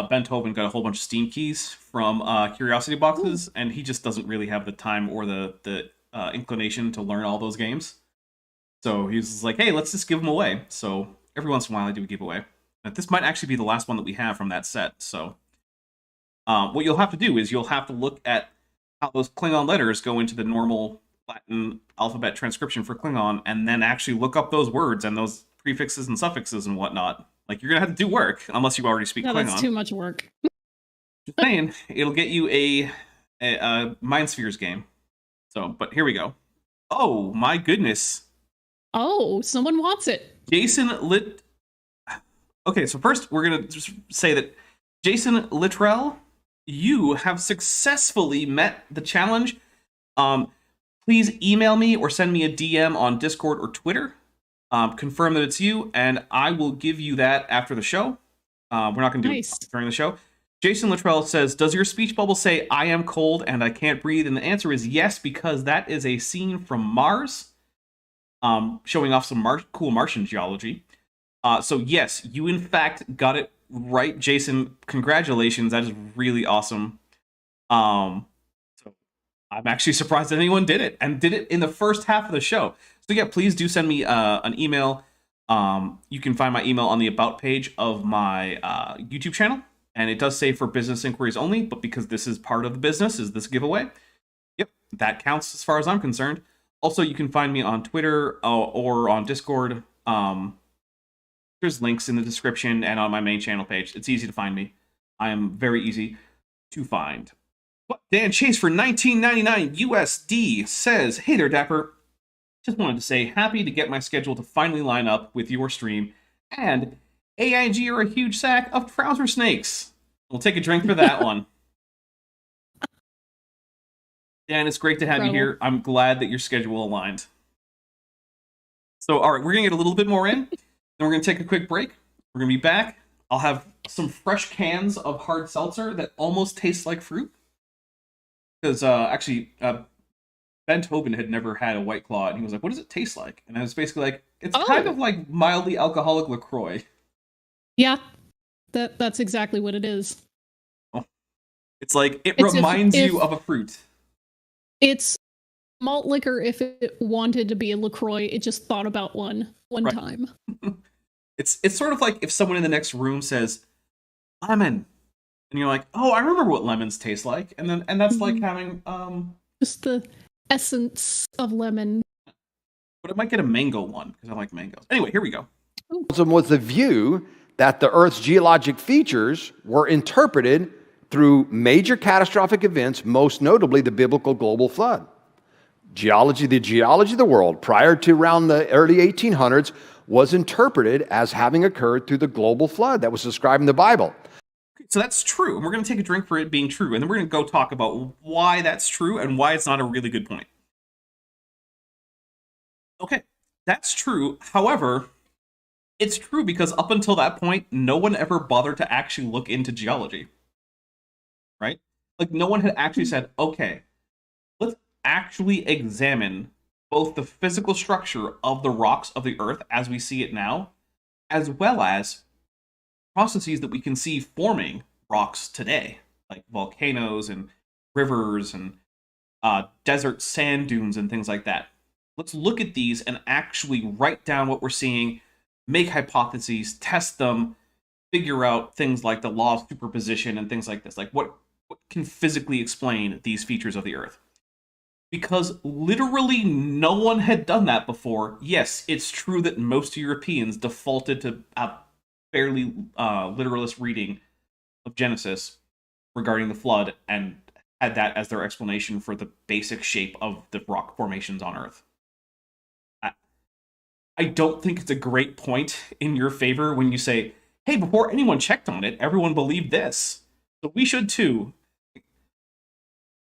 Ben Tobin got a whole bunch of Steam keys from Curiosity boxes, and he just doesn't really have the time or the inclination to learn all those games. So he's like, hey, let's just give them away. So every once in a while I do a giveaway. And this might actually be the last one that we have from that set. So what you'll have to do is you'll have to look at how those Klingon letters go into the normal Latin alphabet transcription for Klingon, and then actually look up those words and those prefixes and suffixes and whatnot. Like, you're going to have to do work, unless you already speak Klingon. That's too much work. Just saying, it'll get you a Mind Spheres game. So, but here we go. Oh, my goodness. Oh, someone wants it. Jason Lit... Okay, so first, we're going to just say that Jason Littrell, you have successfully met the challenge. Please email me or send me a DM on Discord or Twitter. Confirm that it's you, and I will give you that after the show. We're not going to do it during the show. Jason Littrell says, does your speech bubble say, I am cold and I can't breathe? And the answer is yes, because that is a scene from Mars, showing off some cool Martian geology. So yes, you in fact got it right, Jason. Congratulations, that is really awesome. So I'm actually surprised that anyone did it, and did it in the first half of the show. So yeah, please do send me an email. You can find my email on the About page of my YouTube channel, and it does say for business inquiries only, but because this is part of the business, is this giveaway, yep, that counts as far as I'm concerned. Also, you can find me on Twitter or on Discord. There's links in the description and on my main channel page. It's easy to find me. I am very easy to find. But Dan Chase for $19.99 USD says, hey there, Dapper. Just wanted to say happy to get my schedule to finally line up with your stream. And AIG are a huge sack of trouser snakes. We'll take a drink for that one. Dan, it's great to have you here. I'm glad that your schedule aligned. So, all right, we're going to get a little bit more in. Then we're going to take a quick break. We're going to be back. I'll have some fresh cans of hard seltzer that almost tastes like fruit. Because actually, Ben Tobin had never had a White Claw, and he was like, what does it taste like? And I was basically like, it's kind of like mildly alcoholic LaCroix. Yeah, that's exactly what it is. Oh. It's like, it reminds you of a fruit. It's malt liquor if it wanted to be a LaCroix, it just thought about one time. It's sort of like if someone in the next room says, lemon. And you're like, oh, I remember what lemons taste like. And that's like having just the essence of lemon. But I might get a mango one, because I like mangoes. Anyway, here we go. Was the view that the Earth's geologic features were interpreted through major catastrophic events, most notably the biblical global flood. The geology of the world prior to around the early 1800s was interpreted as having occurred through the global flood that was described in the Bible. So that's true, and we're going to take a drink for it being true, and then we're going to go talk about why that's true and why it's not a really good point. Okay, that's true. However, it's true because up until that point, no one ever bothered to actually look into geology. Right? Like, no one had actually said, okay, let's actually examine both the physical structure of the rocks of the Earth as we see it now, as well as processes that we can see forming rocks today, like volcanoes and rivers and desert sand dunes and things like that. Let's look at these and actually write down what we're seeing, make hypotheses, test them, figure out things like the law of superposition and things like this. Like what can physically explain these features of the Earth? Because literally no one had done that before. Yes, it's true that most Europeans defaulted to a fairly literalist reading of Genesis. regarding the flood and had that as their explanation for the basic shape of the rock formations on Earth. I don't think it's a great point in your favor when you say, hey, before anyone checked on it, everyone believed this. So we should too.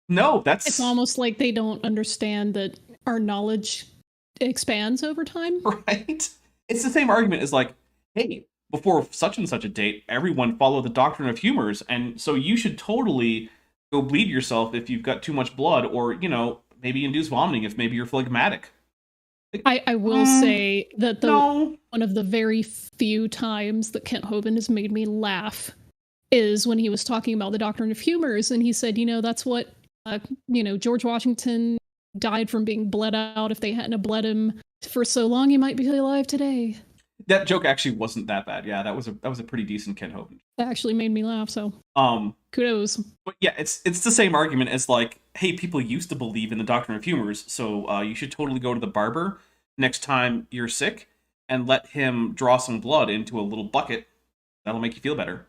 No, that's... It's almost like they don't understand that our knowledge expands over time. Right? It's the same argument as like, hey, before such and such a date, everyone followed the doctrine of humors, and so you should totally go bleed yourself if you've got too much blood, or, you know, maybe induce vomiting if maybe you're phlegmatic. I will say that No. one of the very few times that Kent Hovind has made me laugh is when he was talking about the doctrine of humors, and he said, you know, that's what, George Washington died from being bled out. If they hadn't have bled him for so long, he might be alive today. That joke actually wasn't that bad. Yeah, that was a pretty decent Kent Hovind. That actually made me laugh, so kudos. But yeah, it's the same argument as like, hey, people used to believe in the doctrine of humors, so you should totally go to the barber next time you're sick and let him draw some blood into a little bucket. That'll make you feel better.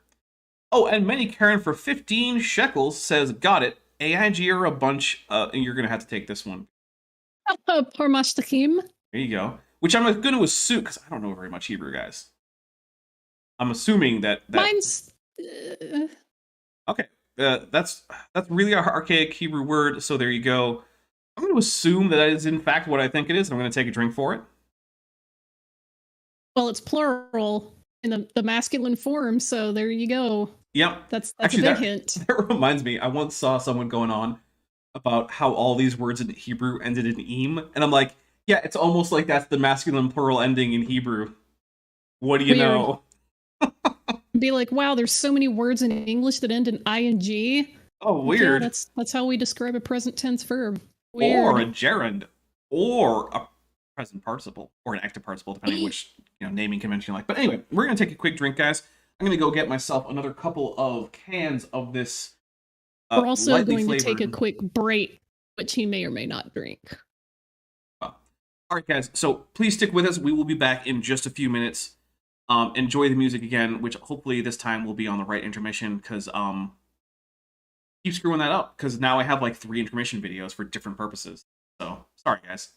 Oh, and Many Karen for 15 shekels says, got it. AIG are a bunch, and you're going to have to take this one. Parmashtakim. There you go. Which I'm going to assume, because I don't know very much Hebrew, guys. I'm assuming that... Mine's... Okay, that's really an archaic Hebrew word, so there you go. I'm going to assume that is in fact what I think it is. I'm going to take a drink for it. Well, it's plural in the masculine form, so there you go. Yep. That's actually, a big hint. That reminds me, I once saw someone going on about how all these words in Hebrew ended in "im," and I'm like, yeah, it's almost like that's the masculine plural ending in Hebrew. What do you know? Be like, wow, there's so many words in English that end in ing. Oh, weird. Yeah, that's how we describe a present tense verb. Weird. Or a gerund, or a present participle, or an active participle, depending which naming convention you like. But anyway, we're gonna take a quick drink, guys. I'm gonna go get myself another couple of cans of this. We're also going to take a quick break, which he may or may not drink. All right, guys. So please stick with us. We will be back in just a few minutes. Enjoy the music again, which hopefully this time will be on the right intermission, because keep screwing that up, because now I have like 3 intermission videos for different purposes. So sorry, guys.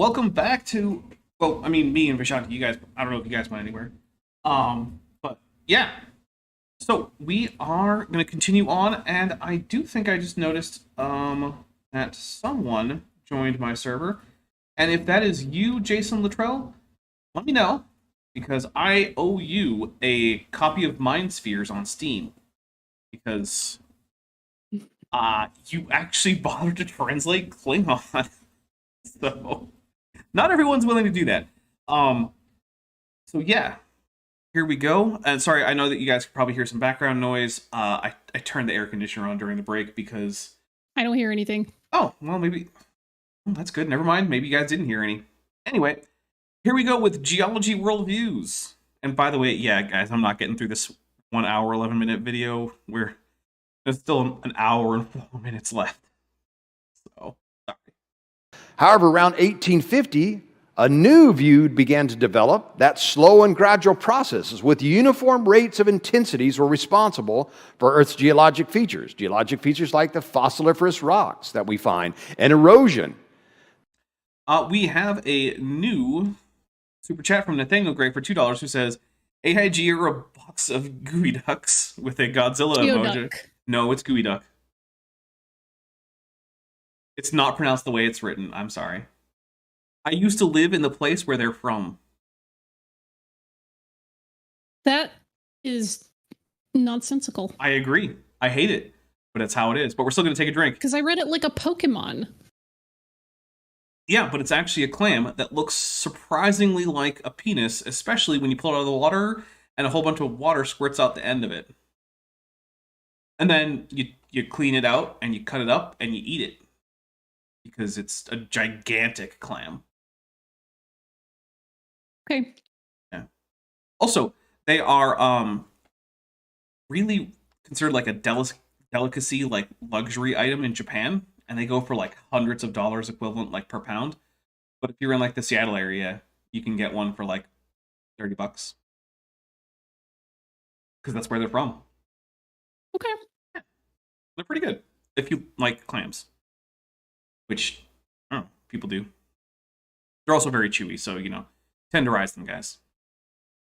welcome back to, well, I mean, me and Vishanti, you guys, I don't know if you guys went anywhere. But yeah. So we are going to continue on, and I do think I just noticed that someone joined my server. And if that is you, Jason Luttrell, let me know, because I owe you a copy of Mind Spheres on Steam. Because you actually bothered to translate Klingon. So not everyone's willing to do that. So yeah, here we go. And sorry, I know that you guys could probably hear some background noise. I turned the air conditioner on during the break because I don't hear anything. Oh, well, maybe that's good. Never mind. Maybe you guys didn't hear any. Anyway, here we go with Geology worldviews. And by the way, yeah, guys, I'm not getting through this 1 hour, 11-minute video where there's still an hour and 4 minutes left. So, sorry. However, around 1850, a new view began to develop that slow and gradual processes with uniform rates of intensities were responsible for Earth's geologic features. Geologic features like the fossiliferous rocks that we find and erosion. We have a new super chat from Nathaniel Gray for $2 who says, AIG are a box of gooey ducks with a Godzilla emoji. Geoduck. No, it's gooey duck. It's not pronounced the way it's written. I'm sorry. I used to live in the place where they're from. That is nonsensical. I agree. I hate it, but it's how it is. But we're still going to take a drink. Because I read it like a Pokemon. Yeah, but it's actually a clam that looks surprisingly like a penis, especially when you pull it out of the water and a whole bunch of water squirts out the end of it. And then you clean it out and you cut it up and you eat it. Because it's a gigantic clam. Okay. Yeah. Also, they are really considered like a delicacy, like luxury item in Japan, and they go for like hundreds of dollars equivalent, like per pound. But if you're in like the Seattle area, you can get one for like $30 because that's where they're from. Okay. Yeah. They're pretty good if you like clams, which I don't know, people do. They're also very chewy, so tenderize them, guys.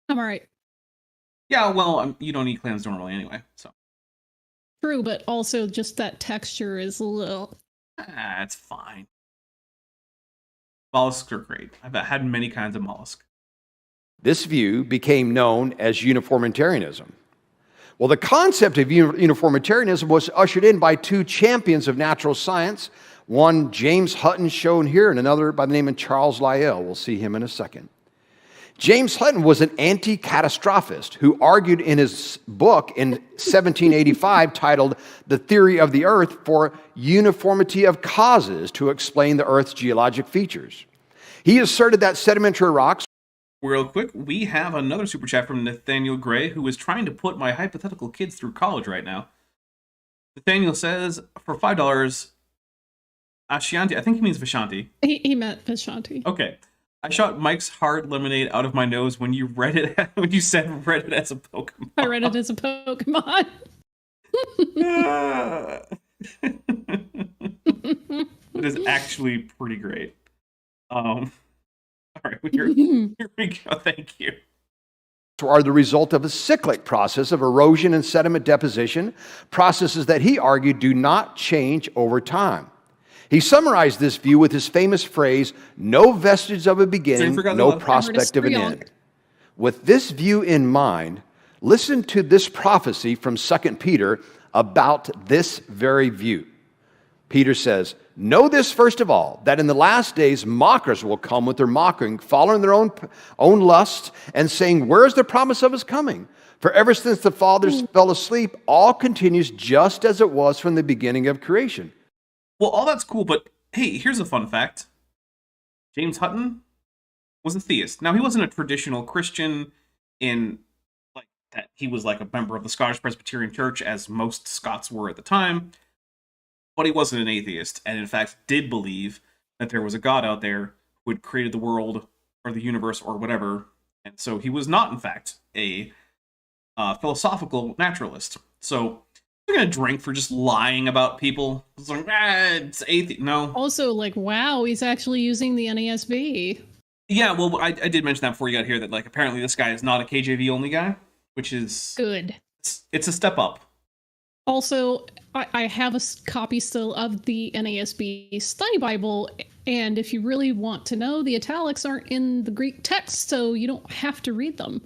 I'm alright. Yeah, well, you don't eat clams normally anyway, so. True, but also just that texture is a little... It's fine. Mollusks are great. I've had many kinds of mollusk. This view became known as uniformitarianism. Well, the concept of uniformitarianism was ushered in by two champions of natural science, one James Hutton shown here and another by the name of Charles Lyell. We'll see him in a second. James Hutton was an anti-catastrophist who argued in his book in 1785 titled The Theory of the Earth for uniformity of causes to explain the Earth's geologic features. He asserted that sedimentary rocks... Real quick, we have another super chat from Nathaniel Gray, who is trying to put my hypothetical kids through college right now. Nathaniel says, for $5, Ashanti, I think he means Vishanti. He meant Vishanti. Okay. I shot Mike's hard lemonade out of my nose when you read it, when you said read it as a Pokemon. I read it as a Pokemon. It is actually pretty great. All right, here we go. Thank you. are the result of a cyclic process of erosion and sediment deposition, processes that he argued do not change over time. He summarized this view with his famous phrase, "No vestige of a beginning, no prospect of an end." With this view in mind, listen to this prophecy from 2 Peter about this very view. Peter says, "Know this first of all, that in the last days mockers will come with their mocking, following their own lusts, and saying, 'Where is the promise of his coming?' For ever since the fathers fell asleep, all continues just as it was from the beginning of creation." Well, all that's cool, but hey, here's a fun fact. James Hutton was a theist. Now, he wasn't a traditional Christian in like that he was like a member of the Scottish Presbyterian Church, as most Scots were at the time, but he wasn't an atheist, and in fact did believe that there was a God out there who had created the world or the universe or whatever, and so he was not, in fact, a philosophical naturalist. So You're gonna drink for just lying about people. It's like, it's atheist. No. Also, like, wow, he's actually using the NASB. Yeah, well, I did mention that before you got here, that like apparently this guy is not a KJV only guy, which is Good. it's a step up. Also, I have a copy still of the NASB study Bible, and if you really want to know, the italics aren't in the Greek text, so you don't have to read them.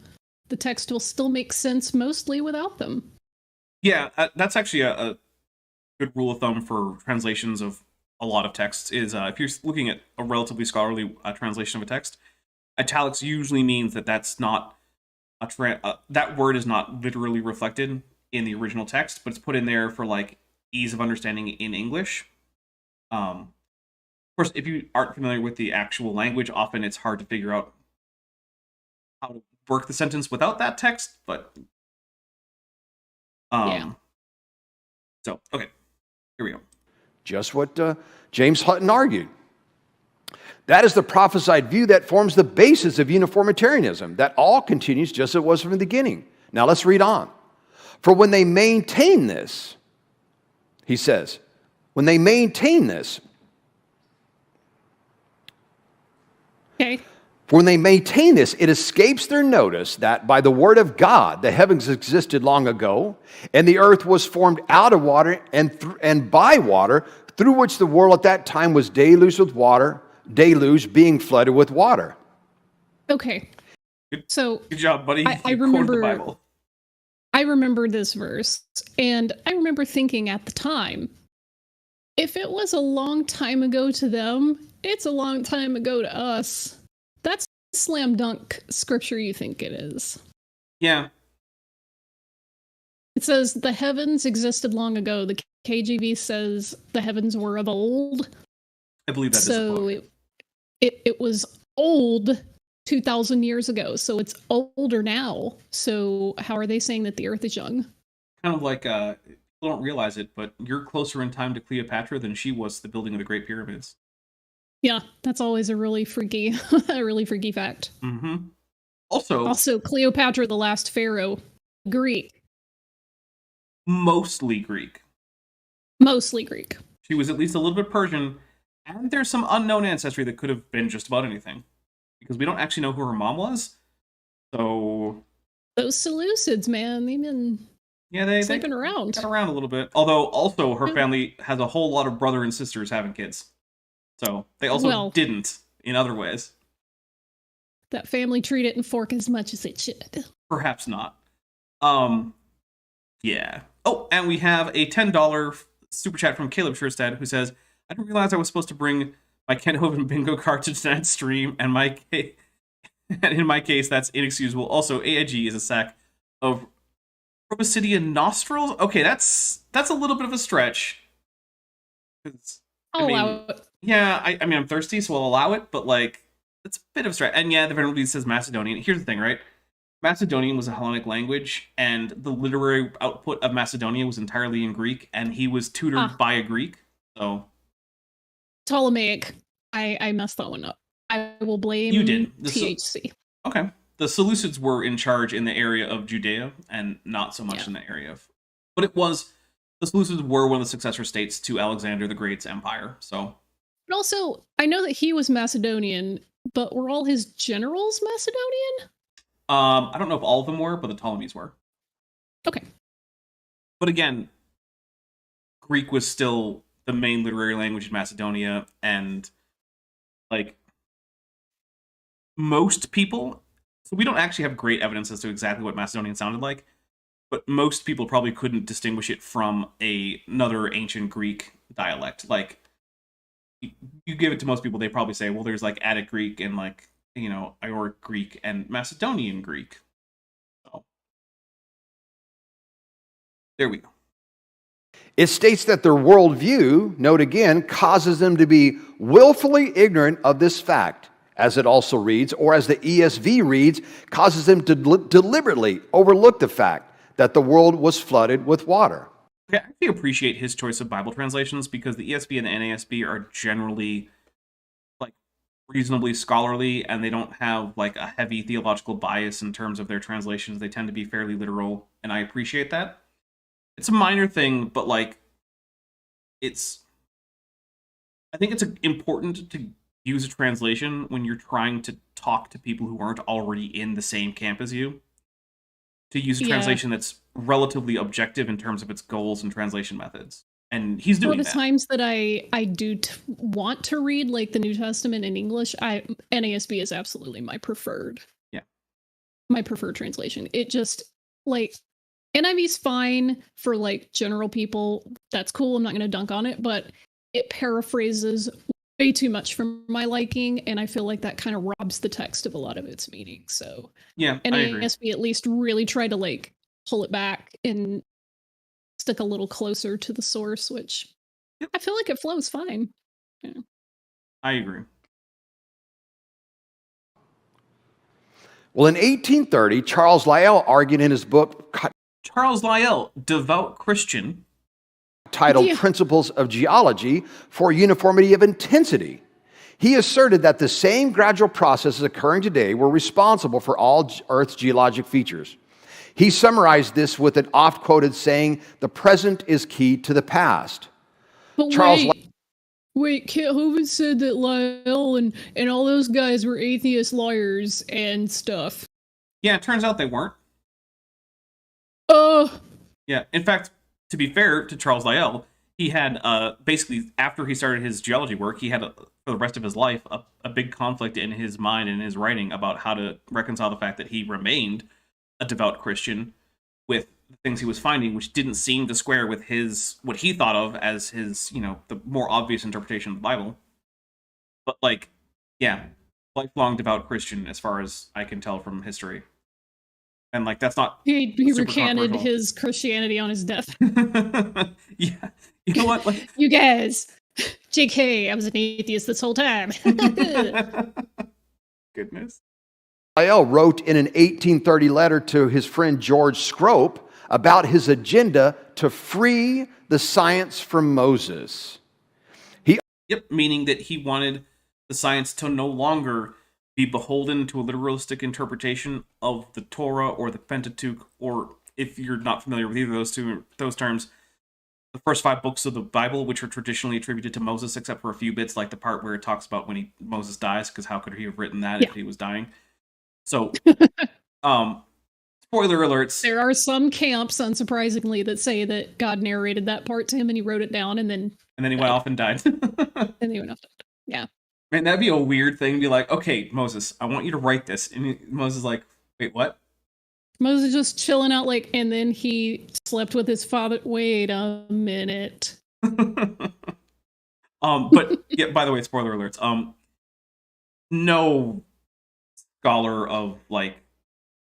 The text will still make sense mostly without them. Yeah, that's actually a good rule of thumb for translations of a lot of texts, is if you're looking at a relatively scholarly translation of a text, italics usually means that that's not that word is not literally reflected in the original text, but it's put in there for like ease of understanding in English. Of course, if you aren't familiar with the actual language, often it's hard to figure out how to work the sentence without that text, but Yeah. So, okay, here we go. Just what James Hutton argued. That is the prophesied view that forms the basis of uniformitarianism, that all continues just as it was from the beginning. Now let's read on. For when they maintain this, he says, when they maintain this, Okay. for when they maintain this, it escapes their notice that by the word of God, the heavens existed long ago, and the earth was formed out of water and by water, through which the world at that time was deluged with water, deluge being flooded with water. Okay. So Good job, buddy. I You quoted remember- the Bible. I remember this verse, and I remember thinking at the time, if it was a long time ago to them, it's a long time ago to us. That's slam dunk scripture you think it is. Yeah. It says the heavens existed long ago. The KJV says the heavens were of old. I believe that is a So quote. it was old 2,000 years ago. So it's older now. So how are they saying that the earth is young? Kind of like, people don't realize it, but you're closer in time to Cleopatra than she was to the building of the Great Pyramids. Yeah, that's always a really freaky, a really freaky fact. Mm-hmm. Also, Cleopatra, the last pharaoh, Greek, mostly Greek. mostly Greek. She was at least a little bit Persian, and there's some unknown ancestry that could have been just about anything. Because we don't actually know who her mom was. So, Those Seleucids, man, they've been yeah, they sleeping around. got around a little bit. Although, also, her family has a whole lot of brother and sisters having kids. So, they also didn't in other ways. That family tree didn't fork as much as it should. Perhaps not. Yeah. Oh, and we have a $10 super chat from Caleb Sherstad, who says, I didn't realize I was supposed to bring my Ken Hovind bingo card to tonight's stream, and in my case, that's inexcusable. Also, AIG is a sack of Proboscidean nostrils. Okay, that's a little bit of a stretch. I'll allow it. Yeah, I mean, I'm thirsty, so I'll allow it, but, like, it's a bit of a stretch. And yeah, the Venerable says Macedonian. Here's the thing, right? Macedonian was a Hellenic language, and the literary output of Macedonia was entirely in Greek, and he was tutored by a Greek, so... Ptolemaic. I messed that one up. I will blame You did. THC. Okay. The Seleucids were in charge in the area of Judea, and not so much in the area of... But it was... The Seleucids were one of the successor states to Alexander the Great's empire, so... But also, I know that he was Macedonian, but were all his generals Macedonian? I don't know if all of them were, but the Ptolemies were. Okay. But again, Greek was still the main literary language in Macedonia, and, like, most people... So we don't actually have great evidence as to exactly what Macedonian sounded like, but most people probably couldn't distinguish it from another ancient Greek dialect. Like, you give it to most people, they probably say, well, there's, like, Attic Greek and, like, you know, Ioric Greek and Macedonian Greek. So, there we go. It states that their worldview, note again, causes them to be willfully ignorant of this fact, as it also reads, or as the ESV reads, causes them to deliberately overlook the fact that the world was flooded with water. Okay, I actually appreciate his choice of Bible translations, because the ESV and the NASB are generally, like, reasonably scholarly, and they don't have, like, a heavy theological bias in terms of their translations. They tend to be fairly literal, and I appreciate that. It's a minor thing, but like, I think it's important to use a translation when you're trying to talk to people who aren't already in the same camp as you. To use a translation that's relatively objective in terms of its goals and translation methods. And he's doing that. The times that I do want to read like the New Testament in English, NASB is absolutely my preferred. Yeah. My preferred translation. It just like NIV's fine for like general people. That's cool. I'm not going to dunk on it, but it paraphrases way too much for my liking, and I feel like that kind of robs the text of a lot of its meaning. So yeah, NASB at least really try to like pull it back and stick a little closer to the source, which I feel like it flows fine. Yeah. I agree. Well, in 1830, Charles Lyell argued in his book Charles Lyell, devout Christian, titled Principles of Geology for Uniformity of Intensity. He asserted that the same gradual processes occurring today were responsible for all Earth's geologic features. He summarized this with an oft-quoted saying, "The present is key to the past." But wait, Kit Hovind said that Lyell and all those guys were atheist liars and stuff. Yeah, it turns out they weren't. Yeah, in fact, to be fair to Charles Lyell, he had basically, after he started his geology work, he had, for the rest of his life, a big conflict in his mind and his writing about how to reconcile the fact that he remained a devout Christian with the things he was finding, which didn't seem to square with what he thought of as his, the more obvious interpretation of the Bible. But, like, yeah, lifelong devout Christian, as far as I can tell from history. And, like, that's not He recanted his Christianity on his death. Yeah. You know what? Like, you guys, JK, I was an atheist this whole time. Goodness. Lyell wrote in an 1830 letter to his friend George Scrope about his agenda to free the science from Moses. Yep, meaning that he wanted the science to no longer be beholden to a literalistic interpretation of the Torah or the Pentateuch, or if you're not familiar with either of those terms, the first 5 books of the Bible, which are traditionally attributed to Moses, except for a few bits, like the part where it talks about when Moses dies, because how could he have written that if he was dying? So, spoiler alerts. There are some camps, unsurprisingly, that say that God narrated that part to him and he wrote it down and then he went off and died. And he went off. Yeah. Man, that'd be a weird thing to be like, okay, Moses, I want you to write this. And Moses is like, wait, what? Moses just chilling out, like, and then he slept with his father. Wait a minute. But yeah, by the way, spoiler alerts. No scholar of like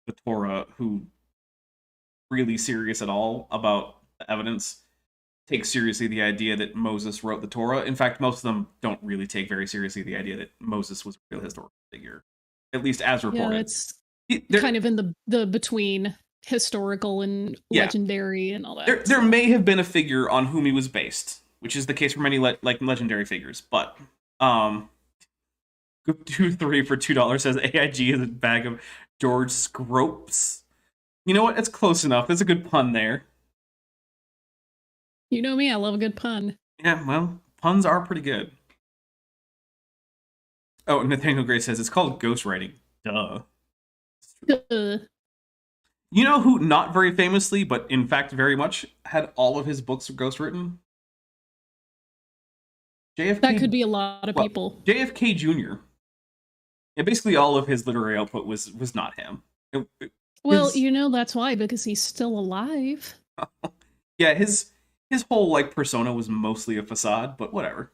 the Torah who really serious at all about the evidence takes seriously the idea that Moses wrote the Torah. In fact, most of them don't really take very seriously the idea that Moses was a real historical figure, at least as reported. Yeah, it's kind of in the between historical and legendary and all that. There may have been a figure on whom he was based, which is the case for many legendary figures, but 2-3 for $2 says AIG is a bag of George Scropes. You know what? It's close enough. There's a good pun there. You know me, I love a good pun. Yeah, well, puns are pretty good. Oh, Nathaniel Gray says it's called ghostwriting. Duh. You know who not very famously, but in fact very much, had all of his books ghostwritten? JFK. That could be a lot of people. JFK Jr. Yeah, basically all of his literary output was not him. Well, that's why, because he's still alive. Yeah, his whole like persona was mostly a facade, but whatever.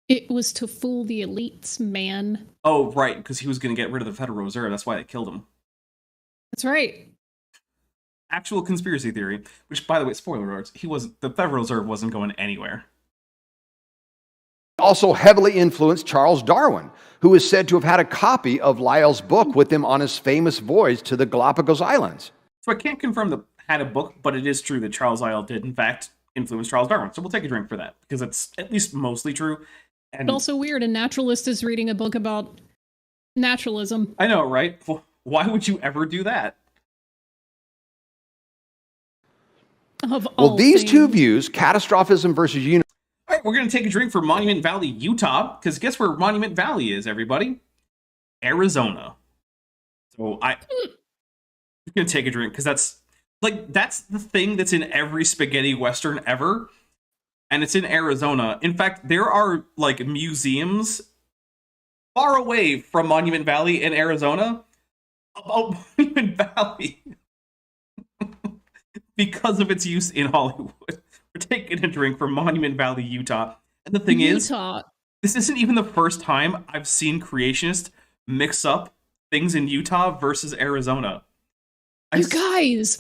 It was to fool the elites, man. Oh, right, because he was going to get rid of the Federal Reserve. That's why they killed him. That's right. Actual conspiracy theory, which, by the way, spoiler alerts, the Federal Reserve wasn't going anywhere. Also heavily influenced Charles Darwin, who is said to have had a copy of Lyell's book with him on his famous voyage to the Galapagos Islands. So I can't confirm that had a book, but it is true that Charles Lyell did, in fact, influence Charles Darwin. So we'll take a drink for that, because it's at least mostly true. And it's also weird, a naturalist is reading a book about naturalism. I know, right? Why would you ever do that? Of Well, all these two things. views, catastrophism versus All right, we're going to take a drink from Monument Valley, Utah, because guess where Monument Valley is, everybody? Arizona. So I'm going to take a drink because that's the thing that's in every spaghetti western ever, and it's in Arizona. In fact, there are like museums far away from Monument Valley in Arizona about Monument Valley because of its use in Hollywood. We're taking a drink from Monument Valley, Utah. And the thing is, this isn't even the first time I've seen creationists mix up things in Utah versus Arizona. You guys,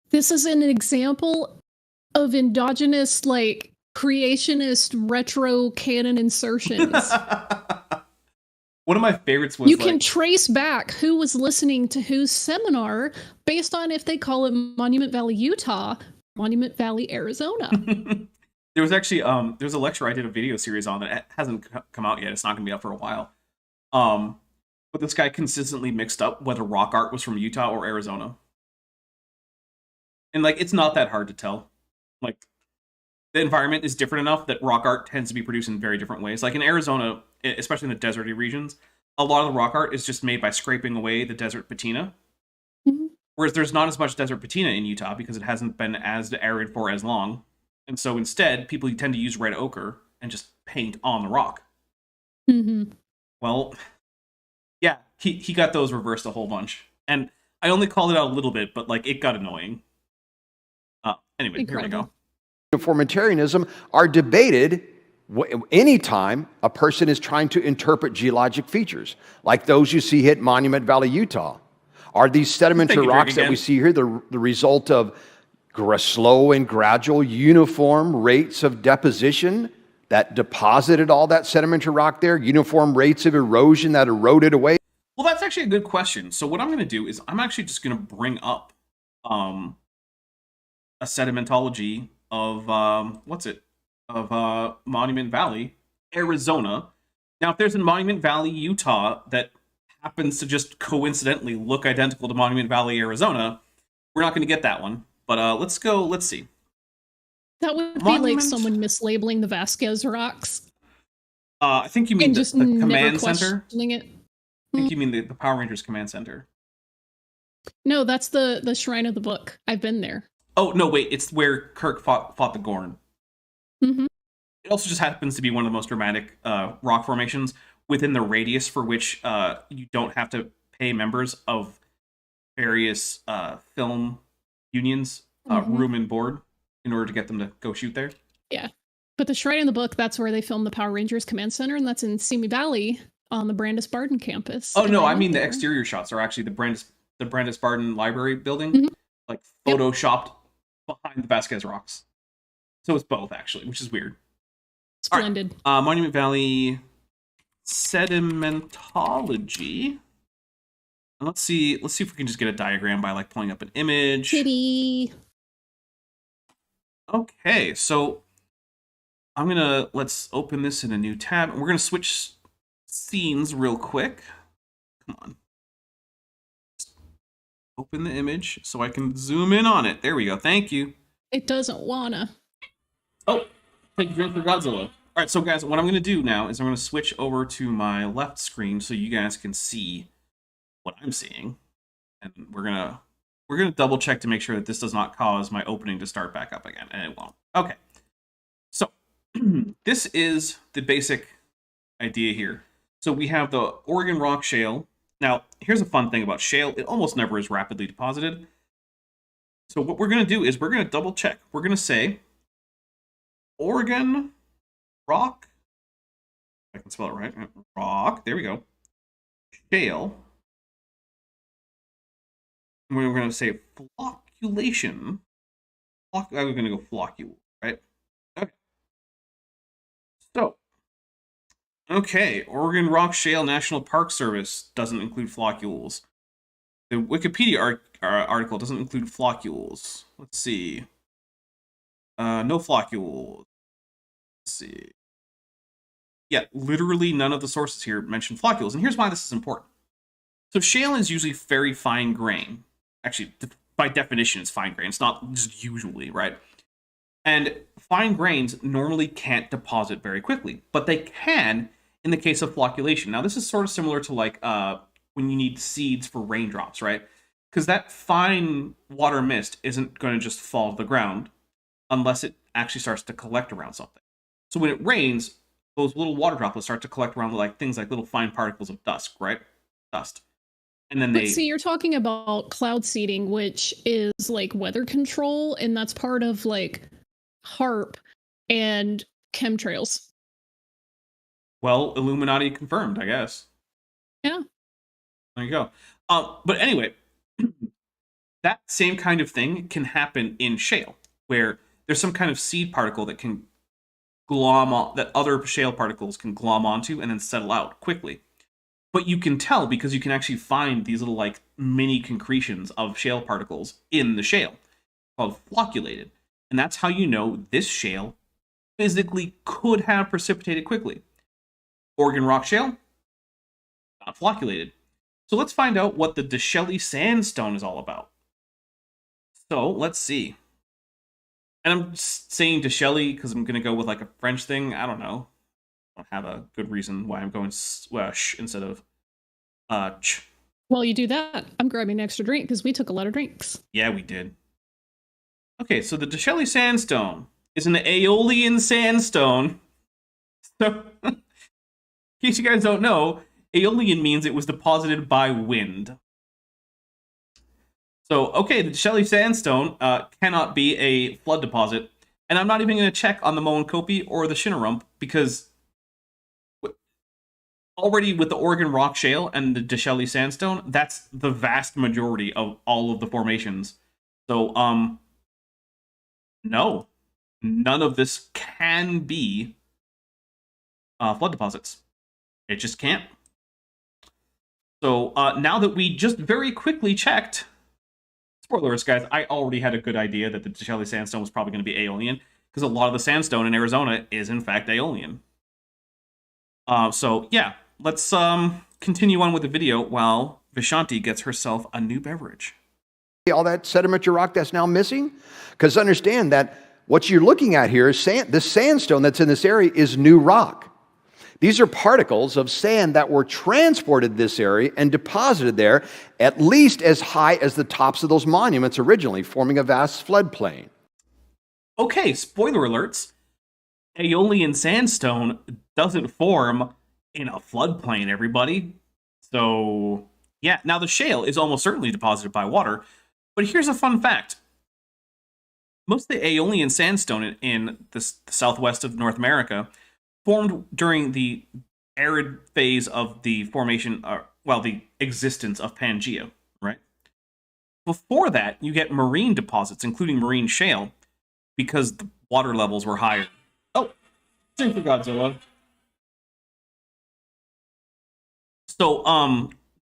this is an example of endogenous, like, creationist retro canon insertions. One of my favorites was you can trace back who was listening to whose seminar based on if they call it Monument Valley, Utah, Monument Valley, Arizona. There was actually there's a lecture I did a video series on that hasn't come out yet. It's not going to be up for a while. But this guy consistently mixed up whether rock art was from Utah or Arizona. And like it's not that hard to tell. Like the environment is different enough that rock art tends to be produced in very different ways. Like in Arizona, especially in the deserty regions, a lot of the rock art is just made by scraping away the desert patina. Mm-hmm. Whereas there's not as much desert patina in Utah because it hasn't been as arid for as long. And so instead, people tend to use red ochre and just paint on the rock. Mm-hmm. Well, yeah, he got those reversed a whole bunch. And I only called it out a little bit, but like it got annoying. Anyway, Incredible. Here we go. uniformitarianism are debated anytime a person is trying to interpret geologic features, like those you see at Monument Valley, Utah. Are these sedimentary rocks that we see here the result of slow and gradual uniform rates of deposition that deposited all that sedimentary rock there, uniform rates of erosion that eroded away? Well, that's actually a good question. So what I'm going to do is I'm actually just going to bring up a sedimentology of Monument Valley, Arizona. Now, if there's a Monument Valley, Utah that happens to just coincidentally look identical to Monument Valley, Arizona, we're not going to get that one. But let's see. That would be like someone mislabeling the Vasquez rocks. I think you mean the command center. It. I think you mean the Power Rangers command center. No, that's the Shrine of the Book. I've been there. Oh, no, wait. It's where Kirk fought the Gorn. Mm-hmm. It also just happens to be one of the most dramatic rock formations within the radius for which you don't have to pay members of various film unions room and board in order to get them to go shoot there. Yeah. But the Shrine of the Book, that's where they filmed the Power Rangers Command Center, and that's in Simi Valley on the Brandis Barden campus. Oh, no, I mean the exterior shots are actually the Brandis Barden Library building, like photoshopped behind the Vasquez rocks. So it's both, actually, which is weird. Splendid. Right. Monument Valley sedimentology. And let's see if we can just get a diagram by like pulling up an image. Kitty. Okay, so let's open this in a new tab, and we're gonna switch scenes real quick. Come on. Just open the image so I can zoom in on it. There we go. Thank you. It doesn't wanna. Oh, take a drink for Godzilla. All right, so guys, what I'm gonna do now is I'm gonna switch over to my left screen so you guys can see what I'm seeing, and we're gonna double check to make sure that this does not cause my opening to start back up again, and it won't. Okay, so this is the basic idea here. So we have the Oregon rock shale. Now, here's a fun thing about shale: it almost never is rapidly deposited. So what we're gonna do is we're gonna double check. We're gonna say Oregon rock. I can spell it right. Rock. There we go. Shale. We're going to say flocculation. I'm going to go floccule, right? Okay. So, okay, Oregon Rock Shale National Park Service doesn't include floccules. The Wikipedia article doesn't include floccules. Let's see. No floccules. Let's see. Yeah, literally none of the sources here mention floccules. And here's why this is important. So shale is usually very fine grain. Actually, by definition, it's fine grain. It's not just usually, right? And fine grains normally can't deposit very quickly, but they can in the case of flocculation. Now, this is sort of similar to like when you need seeds for raindrops, right? Because that fine water mist isn't going to just fall to the ground unless it actually starts to collect around something. So when it rains, those little water droplets start to collect around like things like little fine particles of dust, right? Dust. And then But see, you're talking about cloud seeding, which is like weather control, and that's part of like HARP and chemtrails. Well, Illuminati confirmed, I guess. Yeah. There you go. But anyway, that same kind of thing can happen in shale, where there's some kind of seed particle that can glom on, that other shale particles can glom onto and then settle out quickly. But you can tell because you can actually find these little like mini concretions of shale particles in the shale called flocculated. And that's how you know this shale physically could have precipitated quickly. Oregon rock shale, not flocculated. So let's find out what the Dasheli sandstone is all about. So let's see. And I'm saying Dasheli because I'm going to go with like a French thing. I don't know. I don't have a good reason why I'm going sh instead of ch. While you do that, I'm grabbing an extra drink because we took a lot of drinks. Yeah, we did. Okay, so the Dasheli sandstone is an Aeolian sandstone. So, in case you guys don't know, Aeolian means it was deposited by wind. So, okay, the Dasheli sandstone cannot be a flood deposit. And I'm not even going to check on the Moenkopi or the Shinarump because already with the Oregon rock shale and the Dasheli sandstone, that's the vast majority of all of the formations. So, no, none of this can be flood deposits. It just can't. So now that we just very quickly checked, spoilers, guys, I already had a good idea that the Dasheli sandstone was probably going to be Aeolian because a lot of the sandstone in Arizona is in fact Aeolian. So yeah, let's continue on with the video while Vishanti gets herself a new beverage. All that sedimentary rock that's now missing? Because understand that what you're looking at here is sand. The sandstone that's in this area is new rock. These are particles of sand that were transported this area and deposited there at least as high as the tops of those monuments originally, forming a vast floodplain. Okay, spoiler alerts. Aeolian sandstone doesn't form in a floodplain, everybody. So, yeah, now the shale is almost certainly deposited by water. But here's a fun fact. Most of the Aeolian sandstone in the southwest of North America formed during the arid phase of the formation, the existence of Pangea, right? Before that, you get marine deposits, including marine shale, because the water levels were higher. Oh, sing for Godzilla. So,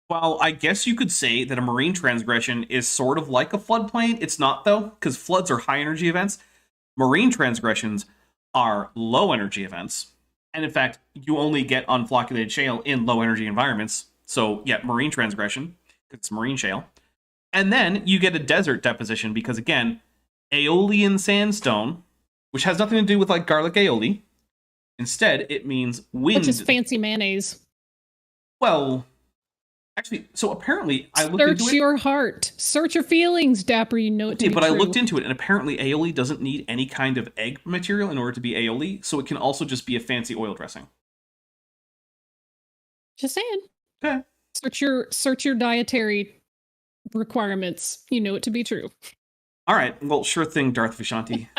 while I guess you could say that a marine transgression is sort of like a floodplain, it's not though, because floods are high energy events. Marine transgressions are low energy events. And in fact, you only get unflocculated shale in low energy environments. So yeah, marine transgression, it's marine shale. And then you get a desert deposition because again, Aeolian sandstone, which has nothing to do with like garlic aioli. Instead, it means wind. Which is fancy mayonnaise. Well, actually, so apparently I looked into it. Search your heart. Search your feelings, Dapper. You know it to be But true. I looked into it, and apparently aioli doesn't need any kind of egg material in order to be aioli, so it can also just be a fancy oil dressing. Just saying. Okay. Search your dietary requirements. You know it to be true. All right. Well, sure thing, Darth Vishanti.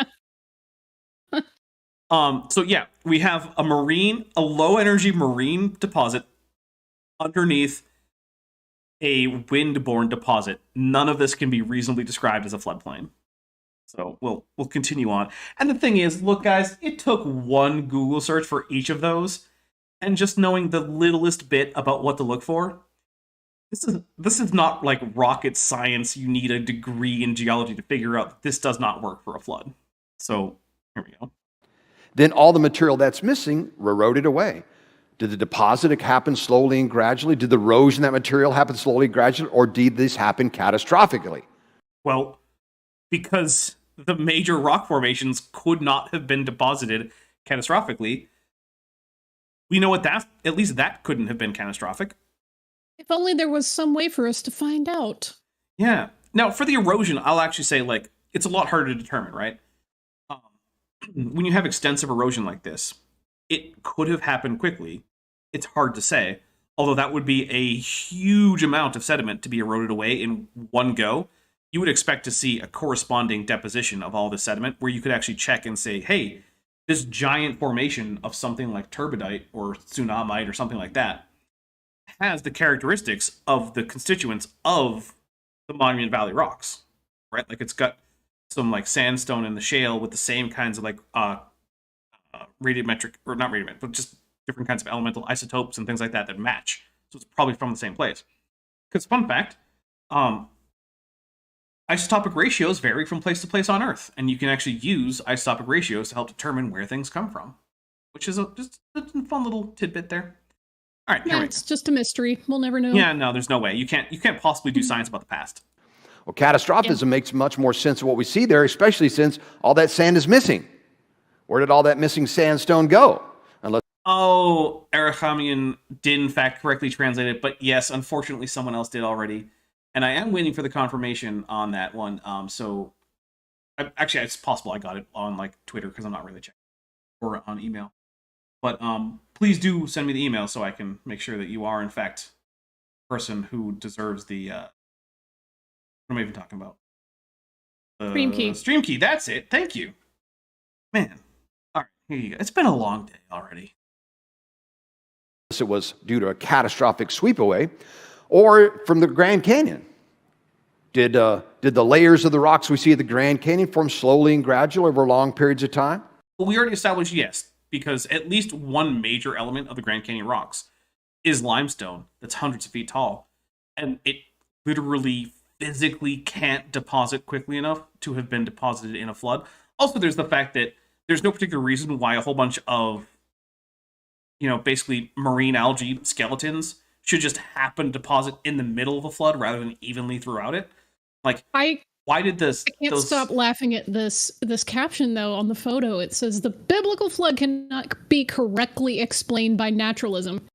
So yeah, we have a low energy marine deposit underneath a wind-borne deposit. None of this can be reasonably described as a floodplain. So we'll continue on. And the thing is, look guys, it took one Google search for each of those, and just knowing the littlest bit about what to look for. This is not like rocket science. You need a degree in geology to figure out that this does not work for a flood. So here we go. Then all the material that's missing eroded away. Did the deposit happen slowly and gradually? Did the erosion of that material happen slowly and gradually? Or did this happen catastrophically? Well, because the major rock formations could not have been deposited catastrophically. We know at least that couldn't have been catastrophic. If only there was some way for us to find out. Yeah. Now, for the erosion, I'll actually say, like, it's a lot harder to determine, right? When you have extensive erosion like this, it could have happened quickly. It's hard to say, although that would be a huge amount of sediment to be eroded away in one go. You would expect to see a corresponding deposition of all the sediment where you could actually check and say, hey, this giant formation of something like turbidite or tsunamite or something like that has the characteristics of the constituents of the Monument Valley rocks, right? Like, it's got some like sandstone in the shale with the same kinds of like radiometric, or not radiometric, but just different kinds of elemental isotopes and things like that match. So it's probably from the same place. Because fun fact, isotopic ratios vary from place to place on Earth, and you can actually use isotopic ratios to help determine where things come from, which is just a fun little tidbit there. All right, Yeah, it's just a mystery. We'll never know. Yeah, no, there's no way. You can't possibly do science about the past. Well, catastrophism makes much more sense of what we see there, especially since all that sand is missing. Where did all that missing sandstone go? Oh, Erechamian did in fact correctly translate it, but yes, unfortunately someone else did already. And I am waiting for the confirmation on that one. Actually, it's possible I got it on like Twitter because I'm not really checking, or on email. But please do send me the email so I can make sure that you are in fact the person who deserves the what am I even talking about? Stream key. Stream key, that's it. Thank you. Man. All right, here you go. It's been a long day already. It was due to a catastrophic sweep away, or from the Grand Canyon. Did the layers of the rocks we see at the Grand Canyon form slowly and gradually over long periods of time? Well, we already established yes, because at least one major element of the Grand Canyon rocks is limestone that's hundreds of feet tall, and it literally physically can't deposit quickly enough to have been deposited in a flood. Also, there's the fact that there's no particular reason why a whole bunch of, basically marine algae skeletons should just happen to deposit in the middle of a flood rather than evenly throughout it. Like, why did this? I can't stop laughing at this caption though on the photo. It says the biblical flood cannot be correctly explained by naturalism.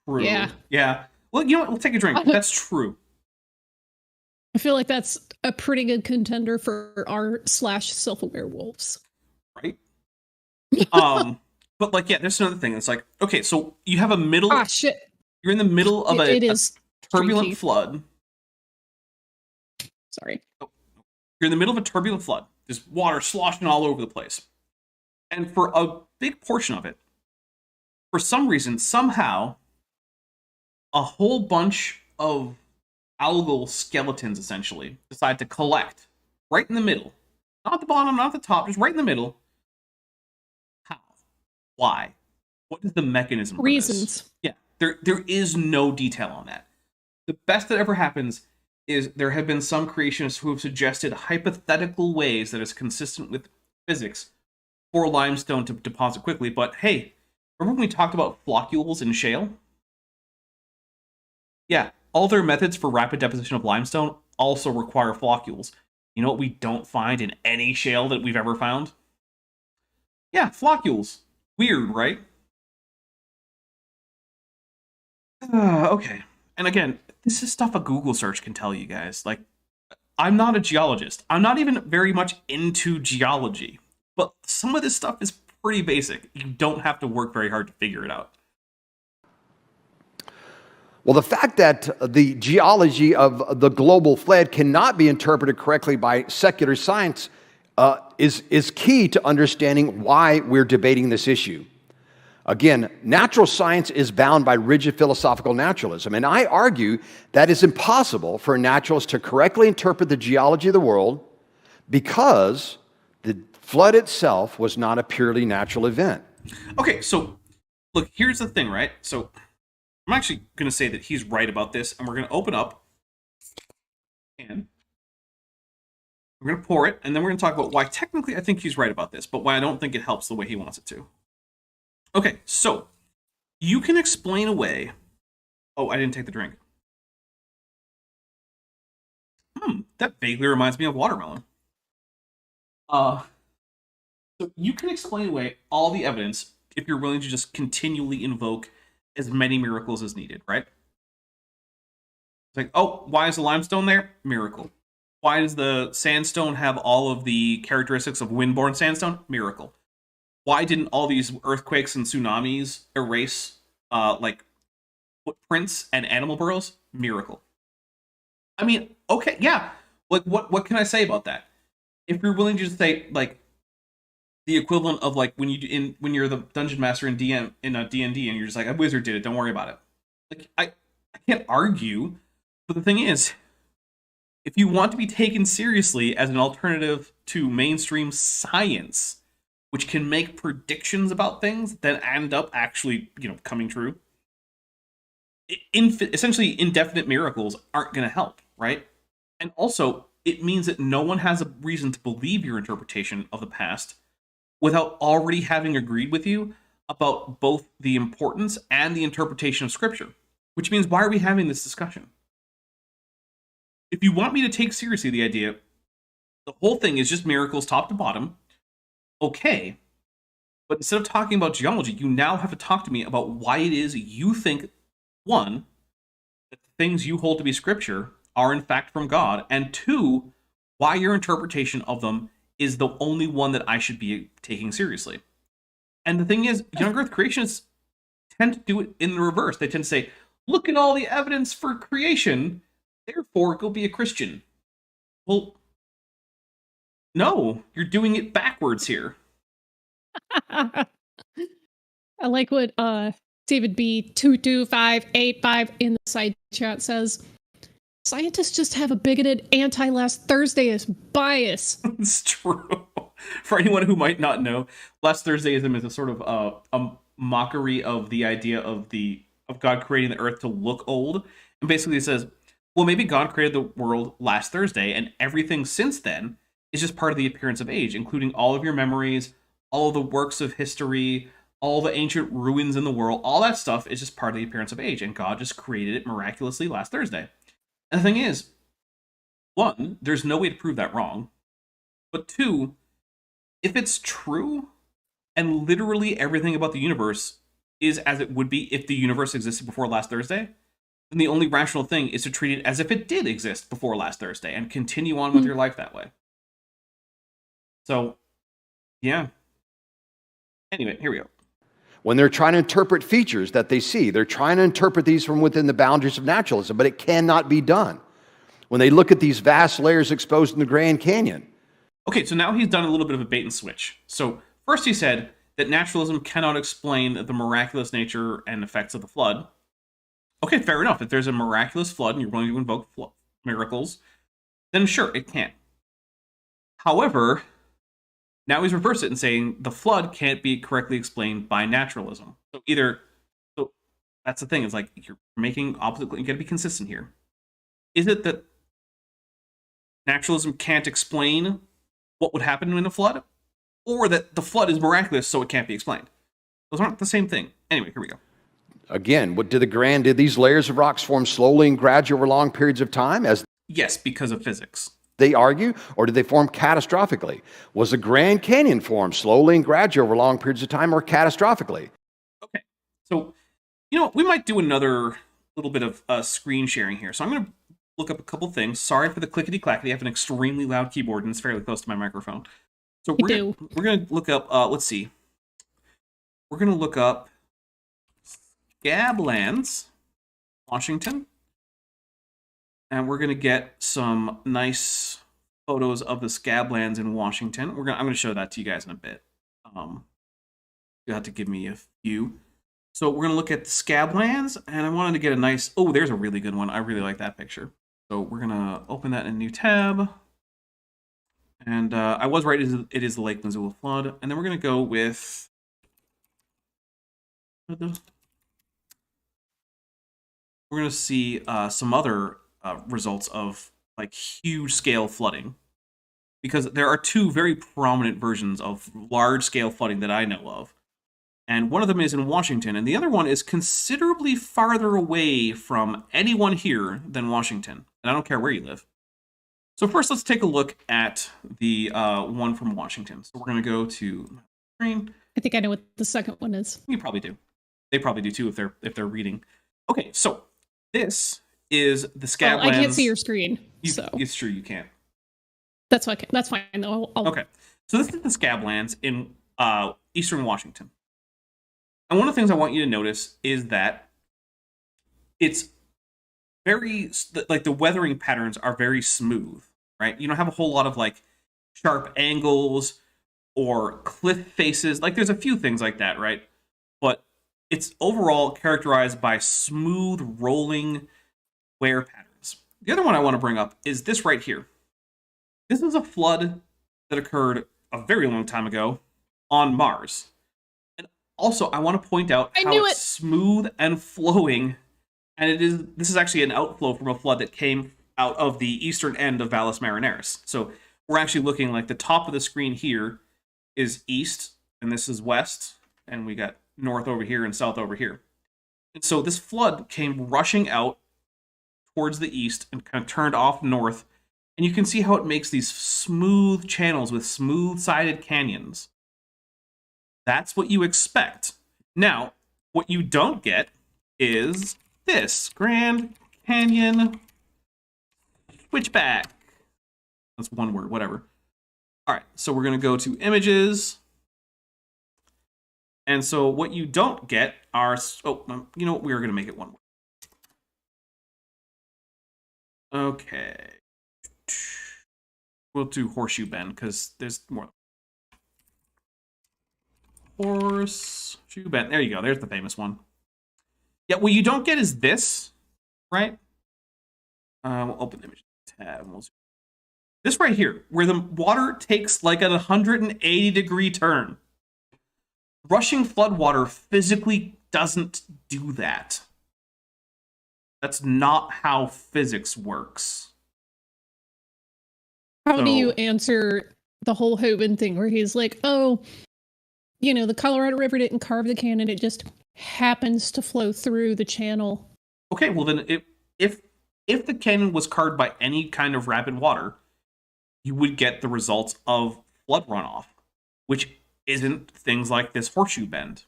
True. Yeah. Well, you know what? We'll take a drink. That's true. I feel like that's a pretty good contender for r/self-aware wolves. Right. But like, yeah, there's another thing. It's like, okay, so you have a middle. Ah, shit. You're in the middle of a turbulent tricky. flood. Sorry. You're in the middle of a turbulent flood. There's water sloshing all over the place. And for a big portion of it, for some reason, somehow, a whole bunch of algal skeletons, essentially, decide to collect right in the middle. Not the bottom, not the top, just right in the middle. How? Why? What is the mechanism for Reasons. this? Yeah, there is no detail on that. The best that ever happens is there have been some creationists who have suggested hypothetical ways that is consistent with physics for limestone to deposit quickly. But hey, remember when we talked about floccules in shale? Yeah, all their methods for rapid deposition of limestone also require floccules. You know what we don't find in any shale that we've ever found? Yeah, floccules. Weird, right? Okay. And again, this is stuff a Google search can tell you guys. Like, I'm not a geologist. I'm not even very much into geology. But some of this stuff is pretty basic. You don't have to work very hard to figure it out. Well, the fact that the geology of the global flood cannot be interpreted correctly by secular science is key to understanding why we're debating this issue. Again, natural science is bound by rigid philosophical naturalism, and I argue that it's impossible for a naturalist to correctly interpret the geology of the world because the flood itself was not a purely natural event. Okay, so look, here's the thing, right? So I'm actually going to say that he's right about this, and we're going to open up, and we're going to pour it, and then we're going to talk about why technically I think he's right about this, but why I don't think it helps the way he wants it to. Okay, so you can explain away... Oh, I didn't take the drink. that vaguely reminds me of watermelon. So you can explain away all the evidence if you're willing to just continually invoke as many miracles as needed, right? It's like, oh, why is the limestone there? Miracle. Why does the sandstone have all of the characteristics of windborne sandstone? Miracle. Why didn't all these earthquakes and tsunamis erase like footprints and animal burrows? Miracle. I mean, okay, yeah. Like, what can I say about that? If you're willing to just say like the equivalent of like when you're the dungeon master in DM in a D&D and you're just like, a wizard did it, don't worry about it. Like I can't argue, but the thing is, if you want to be taken seriously as an alternative to mainstream science, which can make predictions about things that end up actually, coming true, essentially indefinite miracles aren't going to help, right? And also, it means that no one has a reason to believe your interpretation of the past without already having agreed with you about both the importance and the interpretation of Scripture. Which means, why are we having this discussion? If you want me to take seriously the idea, the whole thing is just miracles top to bottom, okay. But instead of talking about geology, you now have to talk to me about why it is you think, one, that the things you hold to be Scripture are in fact from God, and two, why your interpretation of them is the only one that I should be taking seriously. And the thing is, young Earth creationists tend to do it in the reverse. They tend to say, look at all the evidence for creation, therefore go be a Christian. Well, no, you're doing it backwards here. I like what David B22585 in the side chat says. Scientists just have a bigoted anti-Last Thursdayist bias. It's true. For anyone who might not know, Last Thursdayism is a sort of a mockery of the idea of God creating the earth to look old. And basically it says, well, maybe God created the world last Thursday, and everything since then is just part of the appearance of age, including all of your memories, all of the works of history, all the ancient ruins in the world. All that stuff is just part of the appearance of age, and God just created it miraculously last Thursday. And the thing is, one, there's no way to prove that wrong. But two, if it's true, and literally everything about the universe is as it would be if the universe existed before last Thursday, then the only rational thing is to treat it as if it did exist before last Thursday and continue on with your life that way. So, yeah. Anyway, here we go. When they're trying to interpret features that they see, they're trying to interpret these from within the boundaries of naturalism, but it cannot be done. When they look at these vast layers exposed in the Grand Canyon. Okay, so now he's done a little bit of a bait and switch. So first he said that naturalism cannot explain the miraculous nature and effects of the flood. Okay, fair enough. If there's a miraculous flood and you're willing to invoke miracles, then sure, it can. However, now he's reversed it and saying the flood can't be correctly explained by naturalism. So that's the thing. It's like you're making opposite. You got to be consistent here. Is it that naturalism can't explain what would happen in a flood, or that the flood is miraculous so it can't be explained? Those aren't the same thing. Anyway, here we go. Again, did these layers of rocks form slowly and gradually over long periods of time, as Yes, because of physics. they argue, or did they form catastrophically? Was the Grand Canyon formed slowly and gradually over long periods of time, or catastrophically? Okay, so, we might do another little bit of screen sharing here. So I'm going to look up a couple things. Sorry for the clickety-clackety. I have an extremely loud keyboard, and it's fairly close to my microphone. So we're going to look up, let's see. We're going to look up Scablands, Washington. And we're going to get some nice photos of the Scablands in Washington. I'm going to show that to you guys in a bit. You'll have to give me a few. So we're going to look at the Scablands, and I wanted to get a nice... Oh, there's a really good one. I really like that picture. So we're going to open that in a new tab. And I was right, it is the Lake Missoula flood. And then we're going to go with... We're going to see some other results of like huge scale flooding, because there are two very prominent versions of large scale flooding that I know of, and one of them is in Washington, and the other one is considerably farther away from anyone here than Washington, and I don't care where you live. So first, let's take a look at the one from Washington. So we're going to go to screen. I think I know what the second one is. You probably do. They probably do too if they're reading. Okay, so this is the Scablands. Well, I can't see your screen, so it's true you can't. that's fine. That's fine though. Okay, so this is the Scablands in eastern Washington. And one of the things I want you to notice is that it's very, like, the weathering patterns are very smooth, right? You don't have a whole lot of, like, sharp angles or cliff faces. Like, there's a few things like that, right? But it's overall characterized by smooth, rolling wear patterns. The other one I want to bring up is this right here. This is a flood that occurred a very long time ago on Mars. And also, I want to point out how it's smooth and flowing. And this is actually an outflow from a flood that came out of the eastern end of Valles Marineris. So we're actually looking like the top of the screen here is east, and this is west, and we got north over here and south over here. And so this flood came rushing out towards the east and kind of turned off north, and you can see how it makes these smooth channels with smooth-sided canyons. That's what you expect. Now, what you don't get is this Grand Canyon switchback. That's one word, whatever. All right, so we're going to go to images. And so what you don't get are, you know what, we're going to make it one word. Okay. We'll do horseshoe bend because there's more. Horseshoe bend. There you go. There's the famous one. Yeah, what you don't get is this, right? We'll open the image tab. And we'll see. This right here, where the water takes like a 180-degree turn. Rushing floodwater physically doesn't do that. That's not how physics works. How do you answer the whole Hoban thing where he's like, oh, you know, the Colorado River didn't carve the canyon, it just happens to flow through the channel. Okay, well then if the canyon was carved by any kind of rapid water, you would get the results of flood runoff, which isn't things like this horseshoe bend.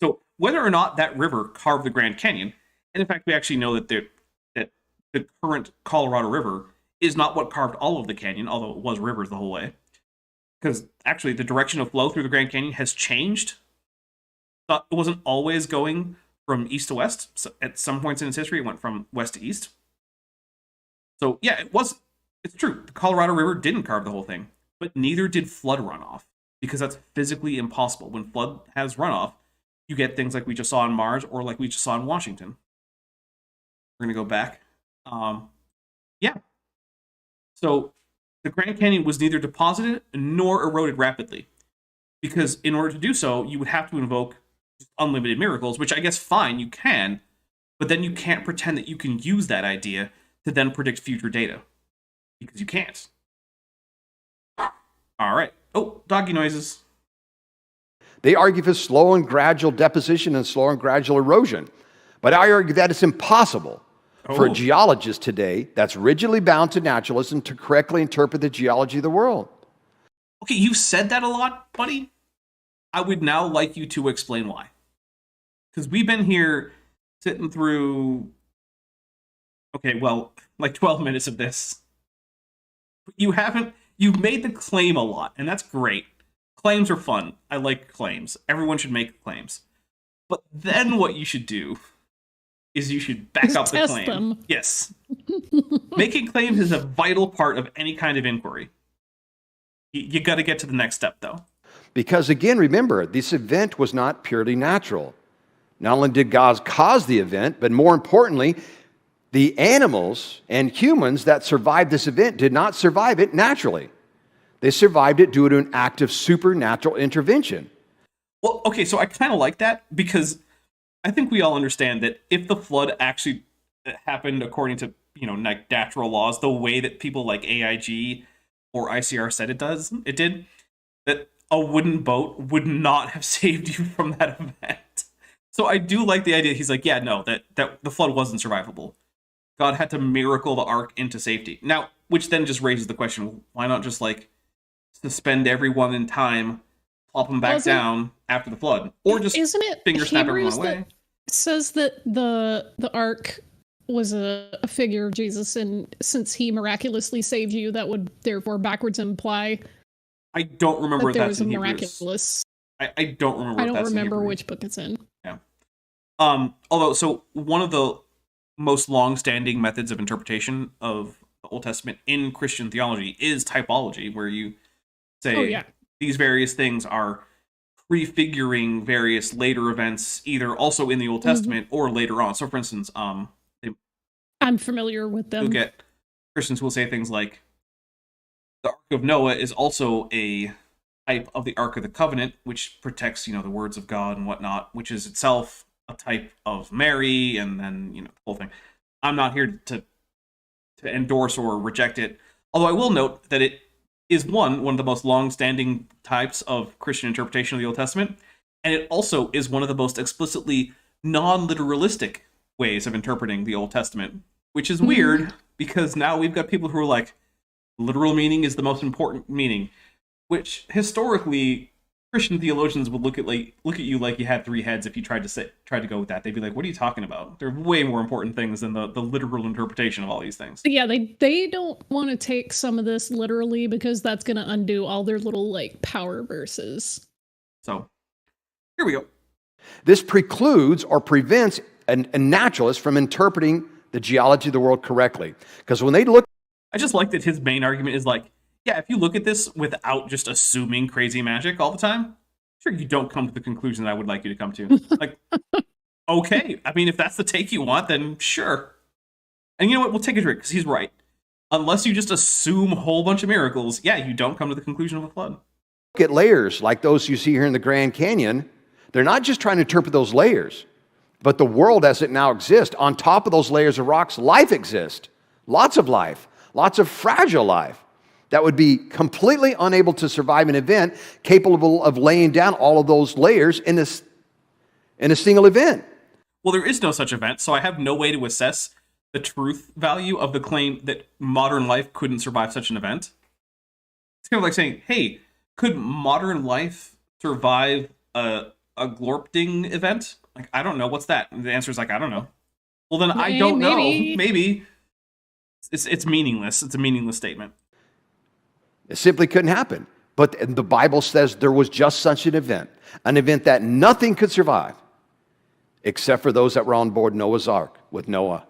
So whether or not that river carved the Grand Canyon, and in fact we actually know that the current Colorado River is not what carved all of the canyon, although it was rivers the whole way. Because actually the direction of flow through the Grand Canyon has changed. It wasn't always going from east to west. So at some points in its history, it went from west to east. So yeah, it's true. The Colorado River didn't carve the whole thing, but neither did flood runoff, because that's physically impossible. When flood has runoff, you get things like we just saw on Mars or like we just saw in Washington. We're going to go back. Yeah. So the Grand Canyon was neither deposited nor eroded rapidly, because in order to do so, you would have to invoke unlimited miracles, which I guess fine, you can, but then you can't pretend that you can use that idea to then predict future data, because you can't. All right. Oh, doggy noises. They argue for slow and gradual deposition and slow and gradual erosion. But I argue that it's impossible for a geologist today that's rigidly bound to naturalism to correctly interpret the geology of the world. Okay, you've said that a lot, buddy. I would now like you to explain why. Because we've been here sitting through, okay, well, like 12 minutes of this. But you've made the claim a lot, and that's great. Claims are fun. I like claims. Everyone should make claims. But then what you should do is you should back up the claim. Them. Yes. Making claims is a vital part of any kind of inquiry. You got to get to the next step, though. Because again, remember, this event was not purely natural. Not only did God cause the event, but more importantly, the animals and humans that survived this event did not survive it naturally. They survived it due to an act of supernatural intervention. Well, okay, so I kind of like that, because I think we all understand that if the flood actually happened according to, like natural laws, the way that people like AIG or ICR said it did, that a wooden boat would not have saved you from that event. So I do like the idea. He's like, yeah, no, that the flood wasn't survivable. God had to miracle the ark into safety. Now, which then just raises the question: why not just like suspend everyone in time, plop them back down after the flood, or just isn't it finger snap everyone Hebrews away? that says that the ark was a figure of Jesus, and since he miraculously saved you, that would therefore backwards imply I don't remember that if there that's was a in Hebrews. miraculous. I don't remember. I if don't that's remember in Hebrews. which book it's in. Yeah. Although, so one of the most long-standing methods of interpretation of the Old Testament in Christian theology is typology, where you say these various things are prefiguring various later events, either also in the Old Testament or later on. So, for instance, I'm familiar with them. you'll get Christians who will say things like, the Ark of Noah is also a type of the Ark of the Covenant, which protects, the words of God and whatnot, which is itself a type of Mary, and then, the whole thing. I'm not here to endorse or reject it, although I will note that it is one of the most long-standing types of Christian interpretation of the Old Testament, and it also is one of the most explicitly non-literalistic ways of interpreting the Old Testament, which is weird, because now we've got people who are like, literal meaning is the most important meaning, which historically Christian theologians would look at you like you had three heads if you tried to go with that. They'd be like, "What are you talking about? There are way more important things than the literal interpretation of all these things." Yeah, they don't want to take some of this literally because that's going to undo all their little like power verses. So, here we go. This precludes or prevents a naturalist from interpreting the geology of the world correctly. Because when they look... I just like that his main argument is like, yeah, if you look at this without just assuming crazy magic all the time, sure, you don't come to the conclusion that I would like you to come to. Like, okay, I mean, if that's the take you want, then sure. And you know what? We'll take a drink, because he's right. Unless you just assume a whole bunch of miracles, yeah, you don't come to the conclusion of a flood. Look at layers like those you see here in the Grand Canyon. They're not just trying to interpret those layers, but the world as it now exists. On top of those layers of rocks, life exists. Lots of life. Lots of fragile life that would be completely unable to survive an event capable of laying down all of those layers in a single event. Well, there is no such event, so I have no way to assess the truth value of the claim that modern life couldn't survive such an event. It's kind of like saying, hey, could modern life survive a Glorpting event? Like, I don't know. What's that? And the answer is like, I don't know. Well, then I don't know. Maybe. It's meaningless. It's a meaningless statement. It simply couldn't happen. But the Bible says there was just such an event that nothing could survive except for those that were on board Noah's Ark with Noah.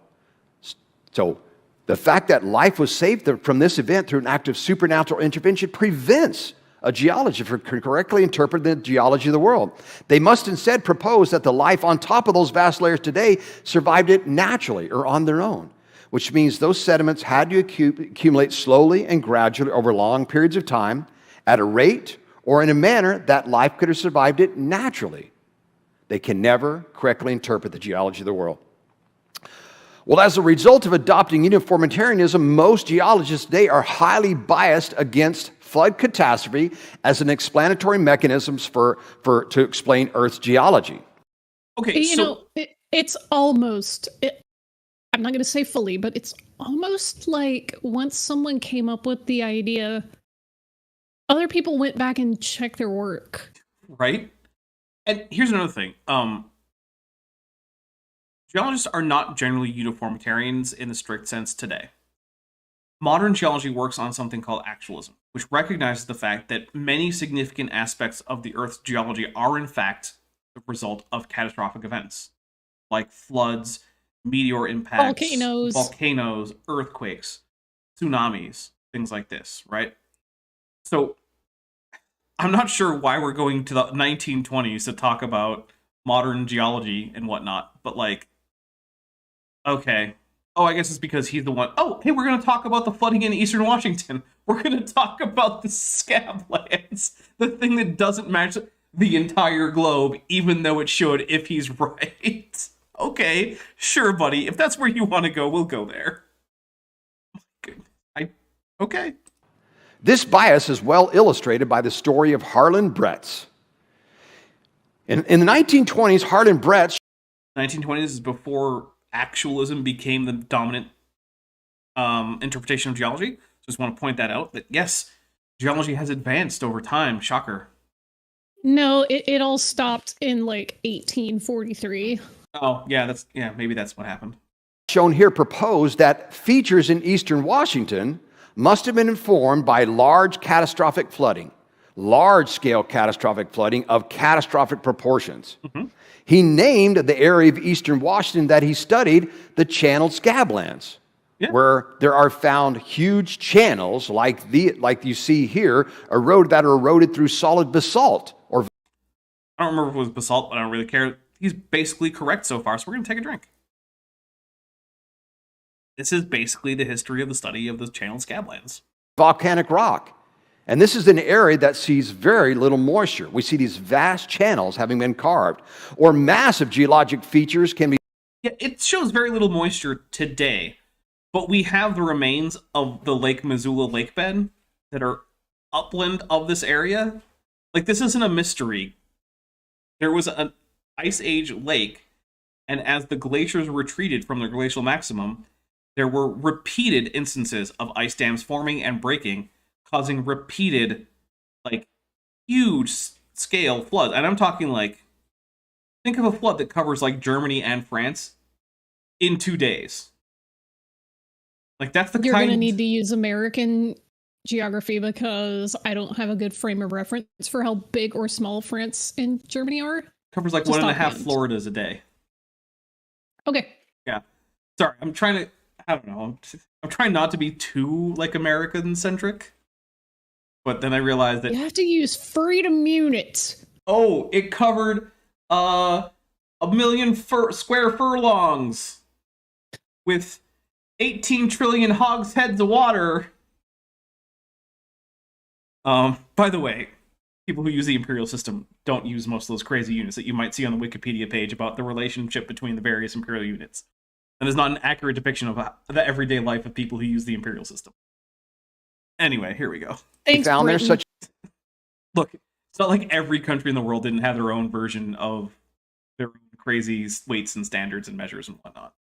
So the fact that life was saved from this event through an act of supernatural intervention prevents a geologist from correctly interpreting the geology of the world. They must instead propose that the life on top of those vast layers today survived it naturally or on their own, which means those sediments had to accumulate slowly and gradually over long periods of time at a rate or in a manner that life could have survived it naturally. They can never correctly interpret the geology of the world. Well, as a result of adopting uniformitarianism, most geologists today are highly biased against flood catastrophe as an explanatory mechanism to explain Earth's geology. Okay, it's almost... I'm not going to say fully, but it's almost like once someone came up with the idea, other people went back and checked their work. Right? And here's another thing. Geologists are not generally uniformitarians in the strict sense today. Modern geology works on something called actualism, which recognizes the fact that many significant aspects of the Earth's geology are in fact the result of catastrophic events, like floods, meteor impacts, volcanoes, earthquakes, tsunamis, things like this, right? So I'm not sure why we're going to the 1920s to talk about modern geology and whatnot, but like, okay. Oh, I guess it's because he's the one. Oh, hey, we're going to talk about the flooding in eastern Washington. We're going to talk about the scab lands, the thing that doesn't match the entire globe, even though it should if he's right. Okay, sure, buddy. If that's where you want to go, we'll go there. Okay. This bias is well illustrated by the story of Harlan Bretz. In the 1920s, Harlan Bretz... 1920s is before actualism became the dominant interpretation of geology. Just want to point that out, that yes, geology has advanced over time. Shocker. No, it all stopped in like 1843. Oh, yeah, maybe that's what happened. Shown here proposed that features in eastern Washington must have been informed by large catastrophic flooding, large-scale catastrophic flooding of catastrophic proportions. Mm-hmm. He named the area of eastern Washington that he studied the channeled scablands, where there are found huge channels like you see here, that are eroded through solid basalt. Or I don't remember if it was basalt, but I don't really care. He's basically correct so far, so we're going to take a drink. This is basically the history of the study of the channeled scablands. Volcanic rock. And this is an area that sees very little moisture. We see these vast channels having been carved, or massive geologic features can be... Yeah, it shows very little moisture today, but we have the remains of the Lake Missoula lake bed that are upland of this area. Like, this isn't a mystery. There was an ice age lake, and as the glaciers retreated from their glacial maximum, there were repeated instances of ice dams forming and breaking, causing repeated, like, huge scale floods. And I'm talking, like, think of a flood that covers, like, Germany and France in 2 days. Like, that's the You're kind... going to need to use American geography because I don't have a good frame of reference for how big or small France and Germany are. Covers, like, Just 1.5 offhand. Floridas a day. Okay. Yeah. Sorry, I'm trying to... I don't know. I'm trying not to be too, like, American-centric. But then I realized that... You have to use freedom units. Oh, it covered 1 million square furlongs with 18 trillion hogsheads of water. By the way, people who use the imperial system don't use most of those crazy units that you might see on the Wikipedia page about the relationship between the various imperial units. And is not an accurate depiction of the everyday life of people who use the imperial system. Anyway, here we go. Thanks, found there Britain. such... Look, it's not like every country in the world didn't have their own version of their own crazy weights and standards and measures and whatnot.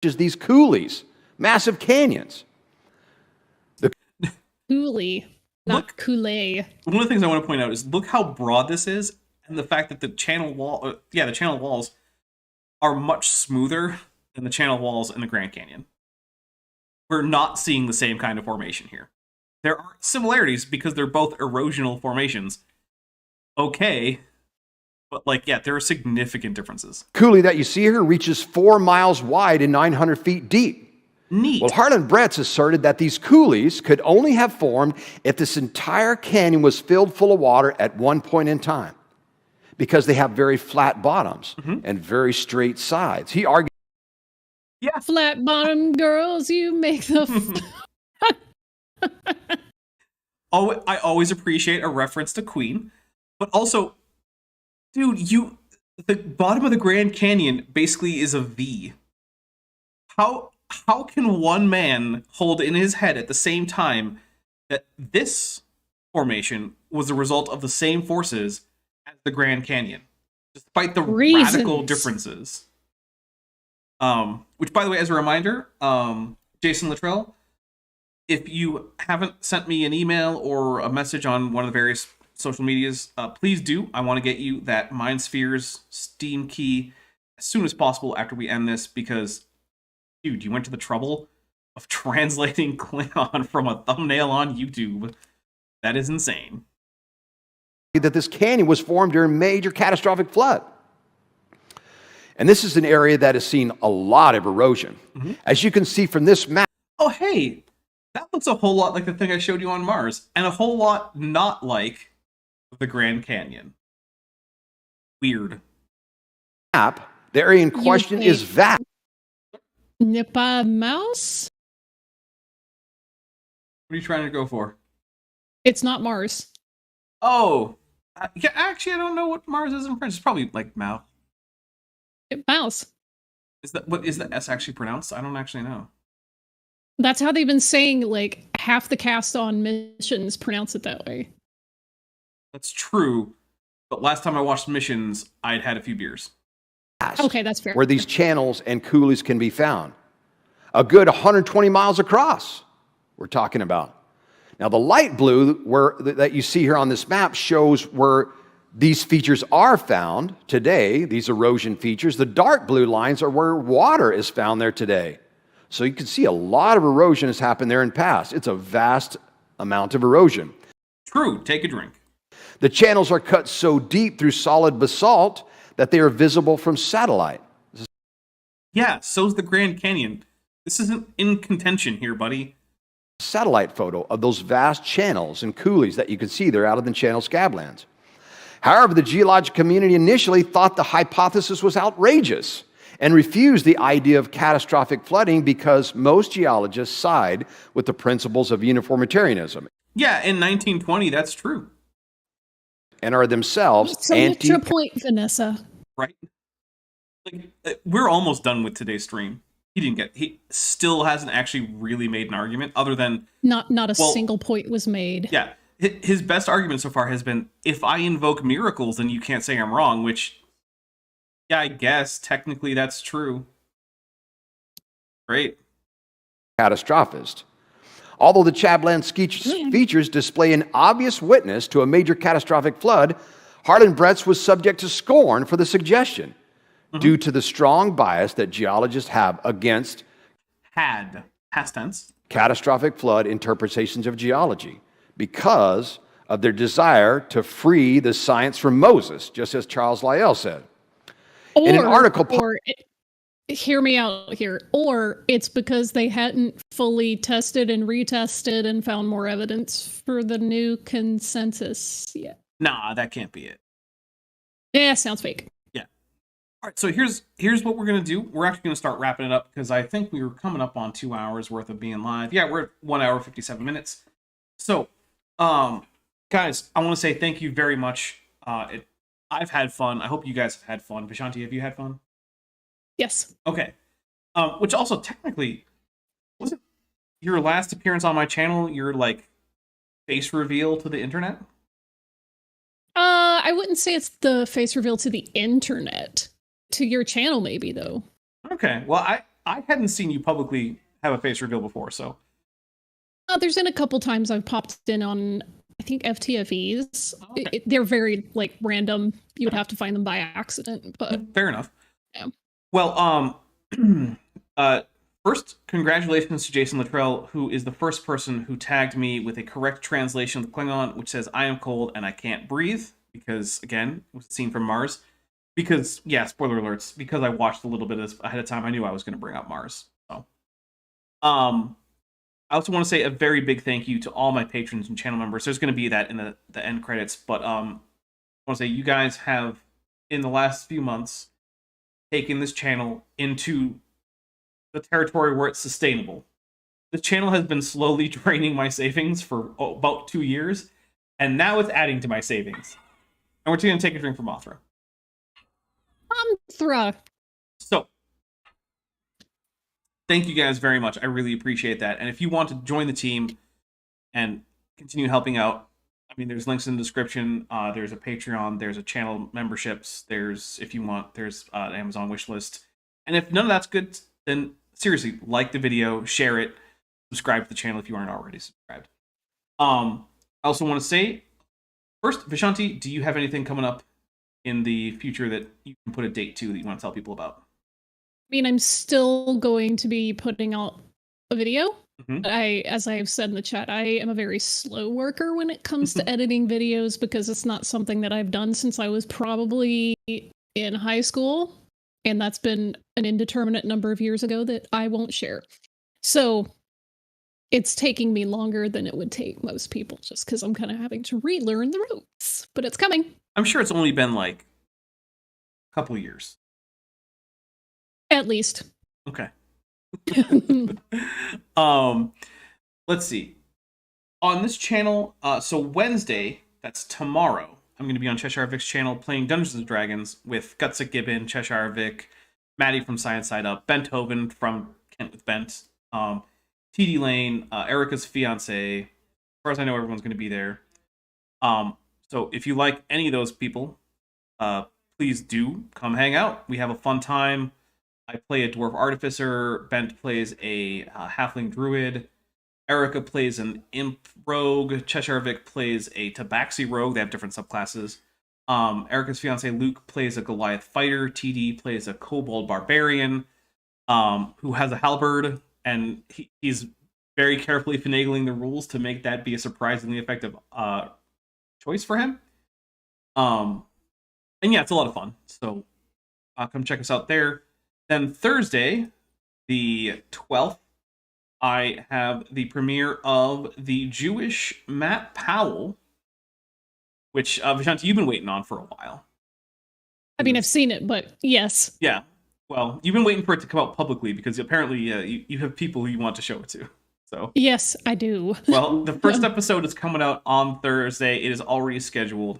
as these coulees, massive canyons. Coulee, not Kool-Aid. One of the things I want to point out is look how broad this is, and the fact that the channel walls are much smoother than the channel walls in the Grand Canyon. We're not seeing the same kind of formation here. There are similarities because they're both erosional formations. Okay, but like, yeah, there are significant differences. Coulee that you see here reaches 4 miles wide and 900 feet deep. Neat. Well, Harlan Bretz asserted that these coulees could only have formed if this entire canyon was filled full of water at one point in time, because they have very flat bottoms and very straight sides. He argued, Yeah. Flat bottom girls, you make the... Oh, I always appreciate a reference to Queen, but also, dude, the bottom of the Grand Canyon basically is a V. How can one man hold in his head at the same time that this formation was the result of the same forces as the Grand Canyon, despite the radical differences? Which, by the way, as a reminder, Jason Luttrell, if you haven't sent me an email or a message on one of the various social medias, please do. I want to get you that MindSpheres Steam key as soon as possible after we end this, because, dude, you went to the trouble of translating Klingon from a thumbnail on YouTube. That is insane. that this canyon was formed during a major catastrophic flood. And this is an area that has seen a lot of erosion. As you can see from this map, Oh, hey, that looks a whole lot like the thing I showed you on Mars, and a whole lot not like the Grand Canyon. Weird. the area in question is vast. Nippa mouse? What are you trying to go for? It's not Mars. Oh, yeah, actually, I don't know what Mars is in French. It's probably like mouth. Mouse. What is the S actually pronounced? I don't actually know. That's how they've been saying, like, half the cast on missions pronounce it that way. That's true, but last time I watched Missions, I'd had a few beers. Okay, that's fair. Where these channels and coulees can be found. a good 120 miles across, we're talking about. Now, the light blue that you see here on this map shows where these features are found today, these erosion features. The dark blue lines are where water is found there today. So you can see a lot of erosion has happened there in the past. It's a vast amount of erosion. True, take a drink. The channels are cut so deep through solid basalt that they are visible from satellite. Yeah, so's the Grand Canyon. This isn't in contention here, buddy. Satellite photo of those vast channels and coulees that you can see there out of the channel scablands. However, the geologic community initially thought the hypothesis was outrageous and refused the idea of catastrophic flooding because most geologists side with the principles of uniformitarianism. Yeah, in 1920, that's true. And are themselves So what's your point, Vanessa? Right? Like, we're almost done with today's stream. He still hasn't actually really made an argument other than... Not a single point was made. Yeah. His best argument so far has been, if I invoke miracles, then you can't say I'm wrong, which, yeah, I guess technically that's true. Great. Catastrophist. Although the Chablan features display an obvious witness to a major catastrophic flood, Harlan Bretz was subject to scorn for the suggestion due to the strong bias that geologists have against past tense, catastrophic flood interpretations of geology, because of their desire to free the science from Moses, just as Charles Lyell said. In an article... Hear me out here. Or it's because they hadn't fully tested and retested and found more evidence for the new consensus yet. Nah, that can't be it. Yeah, sounds fake. Yeah. All right, so here's what we're going to do. We're actually going to start wrapping it up because I think we were coming up on 2 hours worth of being live. Yeah, we're at 1 hour, 57 minutes. So, guys, I want to say thank you very much. I've had fun. I hope you guys have had fun. Vishanti, have you had fun? Yes. Okay. Which also technically wasn't your last appearance on my channel, your like face reveal to the internet? I wouldn't say it's the face reveal to the internet. To your channel maybe though. Okay. Well, I hadn't seen you publicly have a face reveal before, so. There's been a couple times I've popped in on I think FTFEs. Okay. They're very like random. You would have to find them by accident, but fair enough. Yeah. Well, first, congratulations to Jason Luttrell, who is the first person who tagged me with a correct translation of the Klingon, which says, "I am cold and I can't breathe," because, again, it was a scene from Mars. Because, yeah, spoiler alerts, because I watched a little bit of this ahead of time, I knew I was going to bring up Mars. So, I also want to say a very big thank you to all my patrons and channel members. There's going to be that in the end credits, but I want to say you guys have, in the last few months, taking this channel into the territory where it's sustainable. The channel has been slowly draining my savings for about 2 years, and now it's adding to my savings. And we're going to take a drink from Mothra. Mothra. So, thank you guys very much. I really appreciate that. And if you want to join the team and continue helping out, I mean, there's links in the description. There's a Patreon. There's a channel memberships. There's, if you want, there's an Amazon wish list. And if none of that's good, then seriously, like the video, share it, subscribe to the channel if you aren't already subscribed. I also want to say, first, Vishanti, do you have anything coming up in the future that you can put a date to that you want to tell people about? I mean, I'm still going to be putting out a video. Mm-hmm. As I've said in the chat, I am a very slow worker when it comes to editing videos because it's not something that I've done since I was probably in high school. And that's been an indeterminate number of years ago that I won't share. So it's taking me longer than it would take most people just because I'm kind of having to relearn the ropes. But it's coming. I'm sure it's only been like a couple years. At least. Okay. Let's see. On this channel, so Wednesday, that's tomorrow, I'm going to be on Cheshire Vic's channel playing Dungeons & Dragons with Gutsick Gibbon, Cheshire Vic, Maddie from Science Side Up, Bent Hoven from Kent with Bent, TD Lane, Erica's fiance. As far as I know, everyone's going to be there. So if you like any of those people, please do come hang out. We have a fun time. I play a dwarf artificer. Bent plays a halfling druid. Erica plays an imp rogue. Cheshire Vic plays a tabaxi rogue. They have different subclasses. Erica's fiance Luke plays a Goliath fighter. TD plays a kobold barbarian who has a halberd, and he's very carefully finagling the rules to make that be a surprisingly effective choice for him. And yeah, it's a lot of fun. So come check us out there. Then Thursday, the 12th, I have the premiere of the Jewish Matt Powell, which, Vishanti, you've been waiting on for a while. I mean, I've seen it, but yes. Yeah. Well, you've been waiting for it to come out publicly because apparently you have people who you want to show it to. So yes, I do. Well, the first episode is coming out on Thursday. It is already scheduled.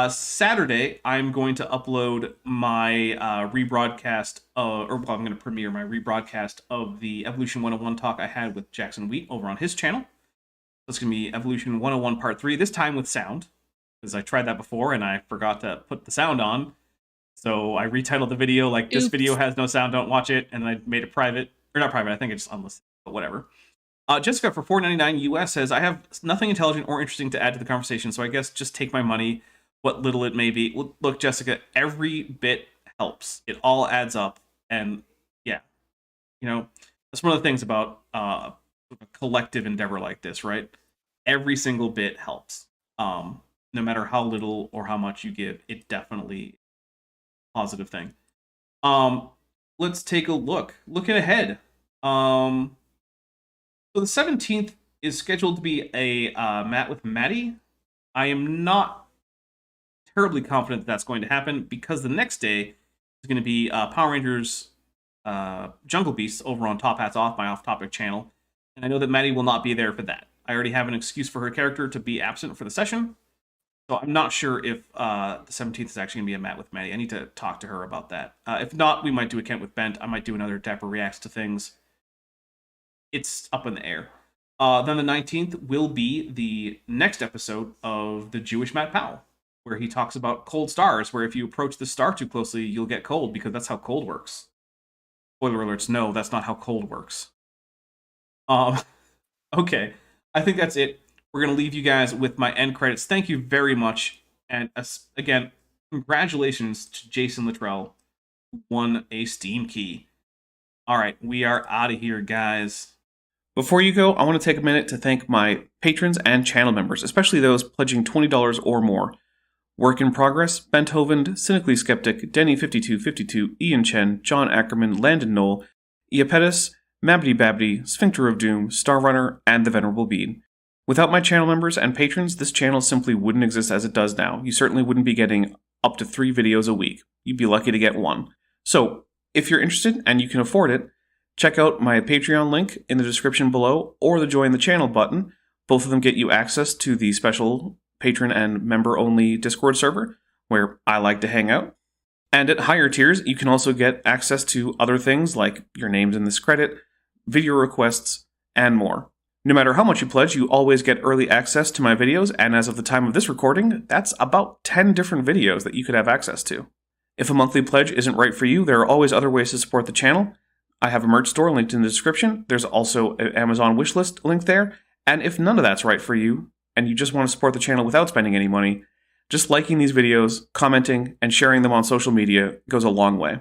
Saturday, I'm going to upload my rebroadcast, I'm going to premiere my rebroadcast of the Evolution 101 talk I had with Jackson Wheat over on his channel. It's going to be Evolution 101 Part 3, this time with sound, because I tried that before and I forgot to put the sound on. So I retitled the video like, this video has no sound, don't watch it, and I made it private. Or not private, I think it's unlisted, but whatever. Jessica, for $4.99 US, says, I have nothing intelligent or interesting to add to the conversation, so I guess just take my money, what little it may be. Look, Jessica, every bit helps. It all adds up, and yeah. You know, that's one of the things about a collective endeavor like this, right? Every single bit helps. No matter how little or how much you give, it definitely positive thing. Let's take a look. Looking ahead. So the 17th is scheduled to be a Matt with Maddie. I am not terribly confident that that's going to happen because the next day is going to be Power Rangers Jungle Beasts over on Top Hats Off, my off-topic channel. And I know that Maddie will not be there for that. I already have an excuse for her character to be absent for the session. So I'm not sure if the 17th is actually going to be a Matt with Maddie. I need to talk to her about that. If not, we might do a Kent with Bent. I might do another Dapper Reacts to Things. It's up in the air. Then the 19th will be the next episode of the Jewish Matt Powell, where he talks about cold stars, where if you approach the star too closely, you'll get cold, because that's how cold works. Spoiler alerts, no, that's not how cold works. Okay, I think that's it. We're going to leave you guys with my end credits. Thank you very much. And again, congratulations to Jason Luttrell, who won a Steam key. All right, we are out of here, guys. Before you go, I want to take a minute to thank my patrons and channel members, especially those pledging $20 or more. Work in Progress, Benthoven, Cynically Skeptic, Denny5252, Ian Chen, John Ackerman, Landon Knoll, Iapetus, Mabbity Babbity, Sphincter of Doom, Star Runner, and The Venerable Bean. Without my channel members and patrons, this channel simply wouldn't exist as it does now. You certainly wouldn't be getting up to 3 videos a week. You'd be lucky to get 1. So, if you're interested and you can afford it, check out my Patreon link in the description below, or the Join the Channel button. Both of them get you access to the special patron and member-only Discord server, where I like to hang out. And at higher tiers, you can also get access to other things like your names in this credit, video requests, and more. No matter how much you pledge, you always get early access to my videos, and as of the time of this recording, that's about 10 different videos that you could have access to. If a monthly pledge isn't right for you, there are always other ways to support the channel. I have a merch store linked in the description. There's also an Amazon wishlist link there. And if none of that's right for you, and you just want to support the channel without spending any money, just liking these videos, commenting, and sharing them on social media goes a long way.